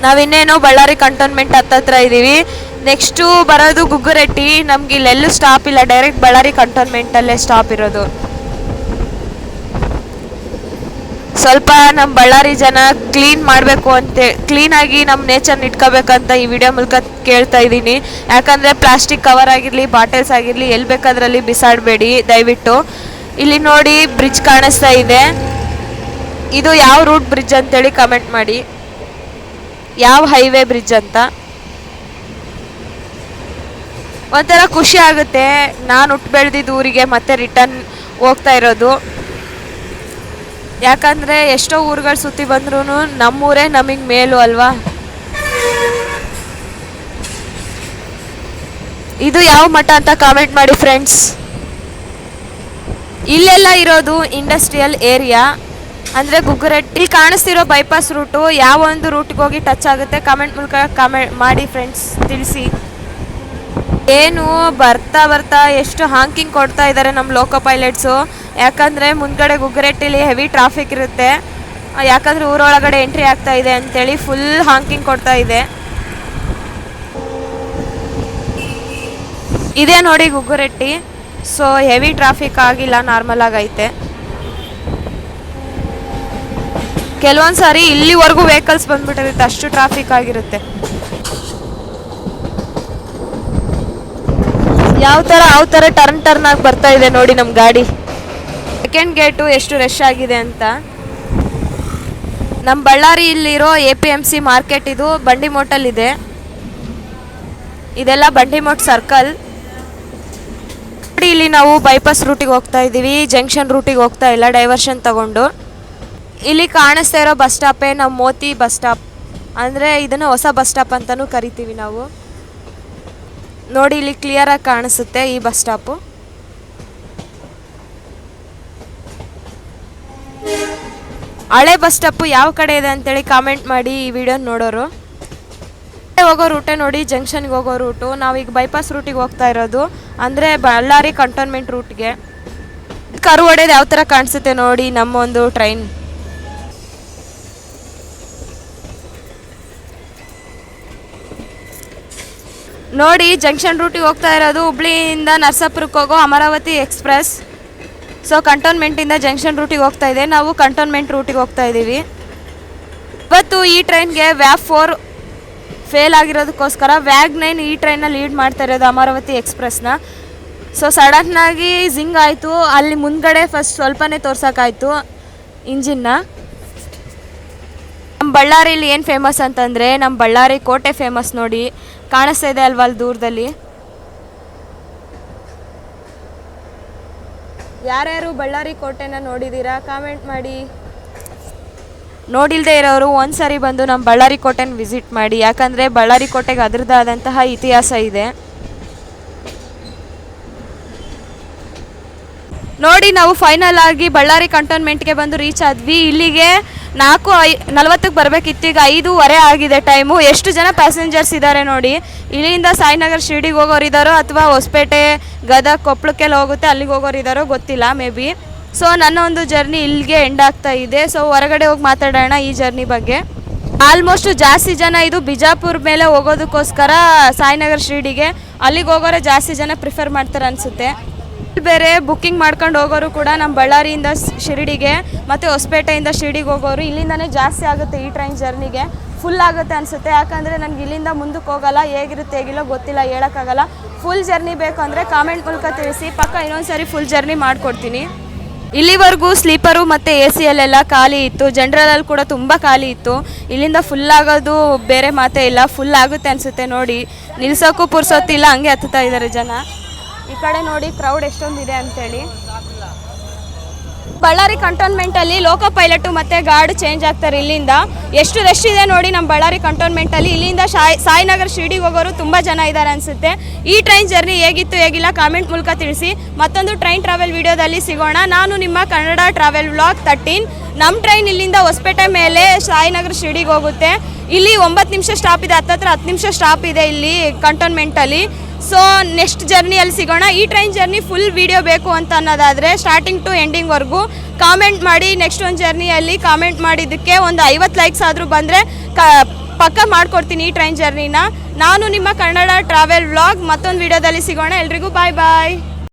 ನಾವಿನ್ನೇನು ಬಳ್ಳಾರಿ ಕಂಟೋನ್ಮೆಂಟ್ ಹತ್ತತ್ರ ಇದ್ದೀವಿ. ನೆಕ್ಸ್ಟು ಬರೋದು ಗುಗ್ಗುರೆಟ್ಟಿ. ನಮ್ಗೆ ಇಲ್ಲೆಲ್ಲೂ ಸ್ಟಾಪ್ ಇಲ್ಲ, ಡೈರೆಕ್ಟ್ ಬಳ್ಳಾರಿ ಕಂಟೋನ್ಮೆಂಟಲ್ಲೇ ಸ್ಟಾಪ್ ಇರೋದು. ಸ್ವಲ್ಪ ನಮ್ಮ ಬಳ್ಳಾರಿ ಜನ ಕ್ಲೀನ್ ಮಾಡಬೇಕು ಕ್ಲೀನಾಗಿ ನಮ್ಮ ನೇಚರ್ನ ಇಟ್ಕೋಬೇಕಂತ ಈ ವಿಡಿಯೋ ಮೂಲಕ ಕೇಳ್ತಾ ಇದ್ದೀನಿ. ಯಾಕಂದರೆ ಪ್ಲಾಸ್ಟಿಕ್ ಕವರ್ ಆಗಿರಲಿ, ಬಾಟಲ್ಸ್ ಆಗಿರಲಿ, ಎಲ್ಲಿ ಬೇಕಾದ್ರಲ್ಲಿ ಬಿಸಾಡಬೇಡಿ ದಯವಿಟ್ಟು. ಇಲ್ಲಿ ನೋಡಿ ಬ್ರಿಡ್ಜ್ ಕಾಣಿಸ್ತಾ ಇದೆ. ಇದು ಯಾವ ರೂಟ್ ಬ್ರಿಡ್ಜ್ ಅಂತೇಳಿ ಕಮೆಂಟ್ ಮಾಡಿ, ಯಾವ ಹೈವೇ ಬ್ರಿಡ್ಜ್ ಅಂತ. ಒಂಥರ ಖುಷಿ ಆಗುತ್ತೆ, ನಾನು ಹುಟ್ಟು ಬೆಳೆದಿದ್ದ ಊರಿಗೆ ಮತ್ತೆ ರಿಟರ್ನ್ ಹೋಗ್ತಾ ಇರೋದು. ಯಾಕಂದರೆ ಎಷ್ಟೋ ಊರುಗಳು ಸುತ್ತಿ ಬಂದ್ರೂ ನಮ್ಮೂರೇ ನಮಗೆ ಮೇಲು ಅಲ್ವಾ. ಇದು ಯಾವ ಮಠ ಅಂತ ಕಾಮೆಂಟ್ ಮಾಡಿ ಫ್ರೆಂಡ್ಸ್. ಇಲ್ಲೆಲ್ಲ ಇರೋದು ಇಂಡಸ್ಟ್ರಿಯಲ್ ಏರಿಯಾ. ಅಂದರೆ ಗುಗ್ಗುರೆಟ್ಟಿ ಇಲ್ಲಿ ಕಾಣಿಸ್ತಿರೋ ಬೈಪಾಸ್ ರೂಟು ಯಾವ ಒಂದು ರೂಟ್ಗೆ ಹೋಗಿ ಟಚ್ ಆಗುತ್ತೆ ಕಮೆಂಟ್ ಮೂಲಕ ಕಮೆಂಟ್ ಮಾಡಿ ಫ್ರೆಂಡ್ಸ್, ತಿಳಿಸಿ. ಏನು ಬರ್ತಾ ಬರ್ತಾ ಎಷ್ಟು ಹಾಂಕಿಂಗ್ ಕೊಡ್ತಾ ಇದ್ದಾರೆ ನಮ್ಮ ಲೋಕೋ ಪೈಲಟ್ಸು. ಯಾಕಂದರೆ ಮುಂದ್ಗಡೆ ಗುಗ್ಗುರೆಟ್ಟಿಲಿ ಹೆವಿ ಟ್ರಾಫಿಕ್ ಇರುತ್ತೆ, ಯಾಕಂದರೆ ಊರೊಳಗಡೆ ಎಂಟ್ರಿ ಆಗ್ತಾ ಇದೆ ಅಂತೇಳಿ ಫುಲ್ ಹಾಂಕಿಂಗ್ ಕೊಡ್ತಾ ಇದೆ. ಇದೇ ನೋಡಿ ಗುಗ್ಗುರೆಟ್ಟಿ. ಸೊ ಹೆವಿ ಟ್ರಾಫಿಕ್ ಆಗಿಲ್ಲ, ನಾರ್ಮಲ್ ಆಗೈತೆ. ಕೆಲವೊಂದು ಸಾರಿ ಇಲ್ಲಿವರೆಗೂ ವೆಹಿಕಲ್ಸ್ ಬಂದ್ಬಿಟ್ಟಿರುತ್ತೆ, ಅಷ್ಟು ಟ್ರಾಫಿಕ್ ಆಗಿರುತ್ತೆ. ಯಾವ ಥರ ಟರ್ನ್ ಆಗಿ ಬರ್ತಾ ಇದೆ ನೋಡಿ ನಮ್ಮ ಗಾಡಿ. ಸೆಕೆಂಡ್ ಗೇಟು ಎಷ್ಟು ರಶ್ ಆಗಿದೆ ಅಂತ. ನಮ್ಮ ಬಳ್ಳಾರಿಯಲ್ಲಿರೋ APMC ಮಾರ್ಕೆಟ್ ಇದು ಬಂಡಿಮೋಟಲ್ಲಿದೆ. ಇದೆಲ್ಲ ಬಂಡಿಮೋಟ್ ಸರ್ಕಲ್. ಇಲ್ಲಿ ನಾವು ಬೈಪಾಸ್ ರೂಟಿಗೆ ಹೋಗ್ತಾ ಇದ್ದೀವಿ, ಜಂಕ್ಷನ್ ರೂಟಿಗೆ ಹೋಗ್ತಾ ಇಲ್ಲ, ಡೈವರ್ಷನ್ ತಗೊಂಡು. ಇಲ್ಲಿ ಕಾಣಿಸ್ತಾ ಇರೋ ಬಸ್ ಸ್ಟಾಪೇ ನಮ್ಮ ಮೋತಿ ಬಸ್ ಸ್ಟಾಪ್. ಅಂದರೆ ಇದನ್ನು ಹೊಸ ಬಸ್ ಸ್ಟಾಪ್ ಅಂತಲೂ ಕರಿತೀವಿ ನಾವು. ನೋಡಿ ಇಲ್ಲಿ ಕ್ಲಿಯರಾಗಿ ಕಾಣಿಸುತ್ತೆ ಈ ಬಸ್ ಸ್ಟಾಪು. ಹಳೆ ಬಸ್ ಸ್ಟಾಪು ಯಾವ ಕಡೆ ಇದೆ ಅಂತೇಳಿ ಕಾಮೆಂಟ್ ಮಾಡಿ ಈ ವಿಡಿಯೋ ನೋಡೋರು. ಹೋಗೋ ರೂಟೇ ನೋಡಿ ಜಂಕ್ಷನ್ಗೆ ಹೋಗೋ ರೂಟು. ನಾವೀಗ ಬೈಪಾಸ್ ರೂಟಿಗೆ ಹೋಗ್ತಾ ಇರೋದು, ಅಂದರೆ ಬಳ್ಳಾರಿ ಕಂಟೋನ್ಮೆಂಟ್ ರೂಟ್ಗೆ. ಕರು ಹೊಡೆದು ಯಾವ ಥರ ಕಾಣಿಸುತ್ತೆ ನೋಡಿ ನಮ್ಮ ಒಂದು ಟ್ರೈನ್. ನೋಡಿ ಜಂಕ್ಷನ್ ರೂಟಿಗೆ ಹೋಗ್ತಾ ಇರೋದು ಹುಬ್ಳಿಯಿಂದ ನರಸಾಪುರಕ್ಕೆ ಹೋಗೋ ಅಮರಾವತಿ ಎಕ್ಸ್ಪ್ರೆಸ್. ಸೊ ಕಂಟೋನ್ಮೆಂಟಿಂದ ಜಂಕ್ಷನ್ ರೂಟಿಗೆ ಹೋಗ್ತಾ ಇದೆ, ನಾವು ಕಂಟೋನ್ಮೆಂಟ್ ರೂಟಿಗೆ ಹೋಗ್ತಾ ಇದ್ದೀವಿ. ಇವತ್ತು ಈ ಟ್ರೈನ್ಗೆ ವ್ಯಾಪ್ 4 ಫೇಲ್ ಆಗಿರೋದಕ್ಕೋಸ್ಕರ ವ್ಯಾಗ್ 9 ಈ ಟ್ರೈನ್ನ ಲೀಡ್ ಮಾಡ್ತಾ ಇರೋದು ಅಮರಾವತಿ ಎಕ್ಸ್ಪ್ರೆಸ್ನ. ಸೊ ಸಡನ್ನಾಗಿ ಜಿಂಗ್ ಆಯಿತು, ಅಲ್ಲಿ ಮುಂದ್ಗಡೆ ಫಸ್ಟ್ ಸ್ವಲ್ಪನೇ ತೋರ್ಸೋಕ್ಕಾಯ್ತು ಇಂಜಿನ್ನ. ನಮ್ಮ ಬಳ್ಳಾರಿಲಿ ಏನು ಫೇಮಸ್ ಅಂತಂದರೆ ನಮ್ಮ ಬಳ್ಳಾರಿ ಕೋಟೆ ಫೇಮಸ್. ನೋಡಿ ಕಾಣಿಸ್ತಾ ಇದೆ ಅಲ್ವಾ ಅಲ್ಲಿ ದೂರದಲ್ಲಿ. ಯಾರ್ಯಾರು ಬಳ್ಳಾರಿ ಕೋಟೆನ ನೋಡಿದ್ದೀರಾ ಕಾಮೆಂಟ್ ಮಾಡಿ. ನೋಡಿಲ್ಲದೆ ಇರೋರು ಒಂದು ಸಾರಿ ಬಂದು ನಮ್ಮ ಬಳ್ಳಾರಿ ಕೋಟೆನ ವಿಸಿಟ್ ಮಾಡಿ, ಯಾಕಂದರೆ ಬಳ್ಳಾರಿ ಕೋಟೆಗೆ ಅದರದ್ದಾದಂತಹ ಇತಿಹಾಸ ಇದೆ. ನೋಡಿ ನಾವು ಫೈನಲ್ ಆಗಿ ಬಳ್ಳಾರಿ ಕಂಟೋನ್ಮೆಂಟ್ಗೆ ಬಂದು ರೀಚ್ ಆದ್ವಿ. ಇಲ್ಲಿಗೆ 4:40ಕ್ಕೆ ಬರಬೇಕಿತ್ತು, ಈಗ 5:15 ಆಗಿದೆ ಟೈಮು. ಎಷ್ಟು ಜನ ಪ್ಯಾಸೆಂಜರ್ಸ್ ಇದ್ದಾರೆ ನೋಡಿ. ಇಲ್ಲಿಂದ ಸಾಯಿನಗರ್ ಶಿರ್ಡಿಗೆ ಹೋಗೋರು ಇದ್ದಾರೋ ಅಥವಾ ಹೊಸಪೇಟೆ ಗದಗ ಕೊಪ್ಪಳಕ್ಕೆಲ್ಲ ಹೋಗುತ್ತೆ ಅಲ್ಲಿಗೆ ಹೋಗೋರು ಇದ್ದಾರೋ ಗೊತ್ತಿಲ್ಲ, ಮೇ ಬಿ. ಸೊ ನನ್ನ ಒಂದು ಜರ್ನಿ ಇಲ್ಲಿಗೆ ಎಂಡ್ ಆಗ್ತಾ ಇದೆ. ಸೊ ಹೊರಗಡೆ ಹೋಗಿ ಮಾತಾಡೋಣ ಈ ಜರ್ನಿ ಬಗ್ಗೆ. ಆಲ್ಮೋಸ್ಟು ಜಾಸ್ತಿ ಜನ ಇದು ಬಿಜಾಪುರ ಮೇಲೆ ಹೋಗೋದಕ್ಕೋಸ್ಕರ ಸಾಯಿನಗರ್ ಶಿರ್ಡಿಗೆ ಅಲ್ಲಿಗೆ ಹೋಗೋರೆ ಜಾಸ್ತಿ ಜನ ಪ್ರಿಫರ್ ಮಾಡ್ತಾರೆ ಅನಿಸುತ್ತೆ. ಬೇರೆ ಬುಕ್ಕಿಂಗ್ ಮಾಡ್ಕೊಂಡು ಹೋಗೋರು ಕೂಡ ನಮ್ಮ ಬಳ್ಳಾರಿಯಿಂದ ಶಿರ್ಡಿಗೆ ಮತ್ತು ಹೊಸಪೇಟೆಯಿಂದ ಶಿರ್ಡಿಗೆ ಹೋಗೋರು ಇಲ್ಲಿಂದನೇ ಜಾಸ್ತಿ ಆಗುತ್ತೆ. ಈ ಟ್ರೈನ್ ಜರ್ನಿಗೆ ಫುಲ್ ಆಗುತ್ತೆ ಅನಿಸುತ್ತೆ, ಯಾಕಂದರೆ ನನಗೆ ಇಲ್ಲಿಂದ ಮುಂದಕ್ಕೆ ಹೋಗಲ್ಲ, ಹೇಗಿರುತ್ತೆ ಹೇಗಿಲ್ಲ ಗೊತ್ತಿಲ್ಲ, ಹೇಳೋಕ್ಕಾಗಲ್ಲ. ಫುಲ್ ಜರ್ನಿ ಬೇಕು ಅಂದರೆ ಕಾಮೆಂಟ್ ಮೂಲಕ ತಿಳಿಸಿ, ಪಕ್ಕ ಇನ್ನೊಂದು ಸಾರಿ ಫುಲ್ ಜರ್ನಿ ಮಾಡಿಕೊಡ್ತೀನಿ. ಇಲ್ಲಿವರೆಗೂ ಸ್ಲೀಪರು ಮತ್ತು AC ಖಾಲಿ ಇತ್ತು, ಜನರಲಲ್ಲಿ ಕೂಡ ತುಂಬ ಖಾಲಿ ಇತ್ತು. ಇಲ್ಲಿಂದ ಫುಲ್ ಆಗೋದು ಬೇರೆ ಮಾತೇ ಇಲ್ಲ, ಫುಲ್ ಆಗುತ್ತೆ ಅನಿಸುತ್ತೆ. ನೋಡಿ ನಿಲ್ಸೋಕ್ಕೂ ಪುರ್ಸೊತ್ತಿಲ್ಲ, ಹಂಗೆ ಹತ್ತುತ್ತಾ ಇದ್ದಾರೆ ಜನ. ಈ ಕಡೆ ನೋಡಿ ಕ್ರೌಡ್ ಎಷ್ಟೊಂದಿದೆ ಅಂತೇಳಿ. ಬಳ್ಳಾರಿ ಕಂಟೋನ್ಮೆಂಟಲ್ಲಿ ಲೋಕೋ ಪೈಲಟು ಮತ್ತು ಗಾರ್ಡ್ ಚೇಂಜ್ ಆಗ್ತಾರೆ. ಇಲ್ಲಿಂದ ಎಷ್ಟು ರಶ್ ಇದೆ ನೋಡಿ ನಮ್ಮ ಬಳ್ಳಾರಿ ಕಂಟೋನ್ಮೆಂಟಲ್ಲಿ. ಇಲ್ಲಿಂದ ಸಾಯಿನಗರ್ ಶಿರ್ಡಿಗೆ ಹೋಗೋರು ತುಂಬ ಜನ ಇದ್ದಾರೆ ಅನಿಸುತ್ತೆ. ಈ ಟ್ರೈನ್ ಜರ್ನಿ ಹೇಗಿತ್ತು ಹೇಗಿಲ್ಲ ಕಾಮೆಂಟ್ ಮೂಲಕ ತಿಳಿಸಿ. ಮತ್ತೊಂದು ಟ್ರೈನ್ ಟ್ರಾವೆಲ್ ವಿಡಿಯೋದಲ್ಲಿ ಸಿಗೋಣ. ನಾನು ನಿಮ್ಮ ಕನ್ನಡ ಟ್ರಾವೆಲ್ ವ್ಲಾಗ್ 13. ನಮ್ಮ ಟ್ರೈನ್ ಇಲ್ಲಿಂದ ಹೊಸಪೇಟೆ ಮೇಲೆ ಸಾಯಿನಗರ್ ಶಿರ್ಡಿಗೆ ಹೋಗುತ್ತೆ. ಇಲ್ಲಿ 9 ನಿಮಿಷ ಸ್ಟಾಪ್ ಇದೆ, ಹತ್ತತ್ರ 10 ನಿಮಿಷ ಸ್ಟಾಪ್ ಇದೆ ಇಲ್ಲಿ ಕಂಟೋನ್ಮೆಂಟಲ್ಲಿ. ಸೊ ನೆಕ್ಸ್ಟ್ ಜರ್ನಿಯಲ್ಲಿ ಸಿಗೋಣ. ಈ ಟ್ರೈನ್ ಜರ್ನಿ ಫುಲ್ ವೀಡಿಯೋ ಬೇಕು ಅಂತ ಅನ್ನೋದಾದರೆ ಸ್ಟಾರ್ಟಿಂಗ್ ಟು ಎಂಡಿಂಗ್ವರೆಗೂ ಕಾಮೆಂಟ್ ಮಾಡಿ. ನೆಕ್ಸ್ಟ್ ಒಂದು ಜರ್ನಿಯಲ್ಲಿ ಕಾಮೆಂಟ್ ಮಾಡಿದ್ದಕ್ಕೆ ಒಂದು 50 ಲೈಕ್ಸ್ ಆದರೂ ಬಂದರೆ ಪಕ್ಕ ಮಾಡಿಕೊಡ್ತೀನಿ ಈ ಟ್ರೈನ್ ಜರ್ನಿನ. ನಾನು ನಿಮ್ಮ ಕನ್ನಡ ಟ್ರಾವೆಲ್ ವ್ಲಾಗ್ ಮತ್ತೊಂದು ವೀಡಿಯೋದಲ್ಲಿ ಸಿಗೋಣ. ಎಲ್ರಿಗೂ ಬಾಯ್ ಬಾಯ್.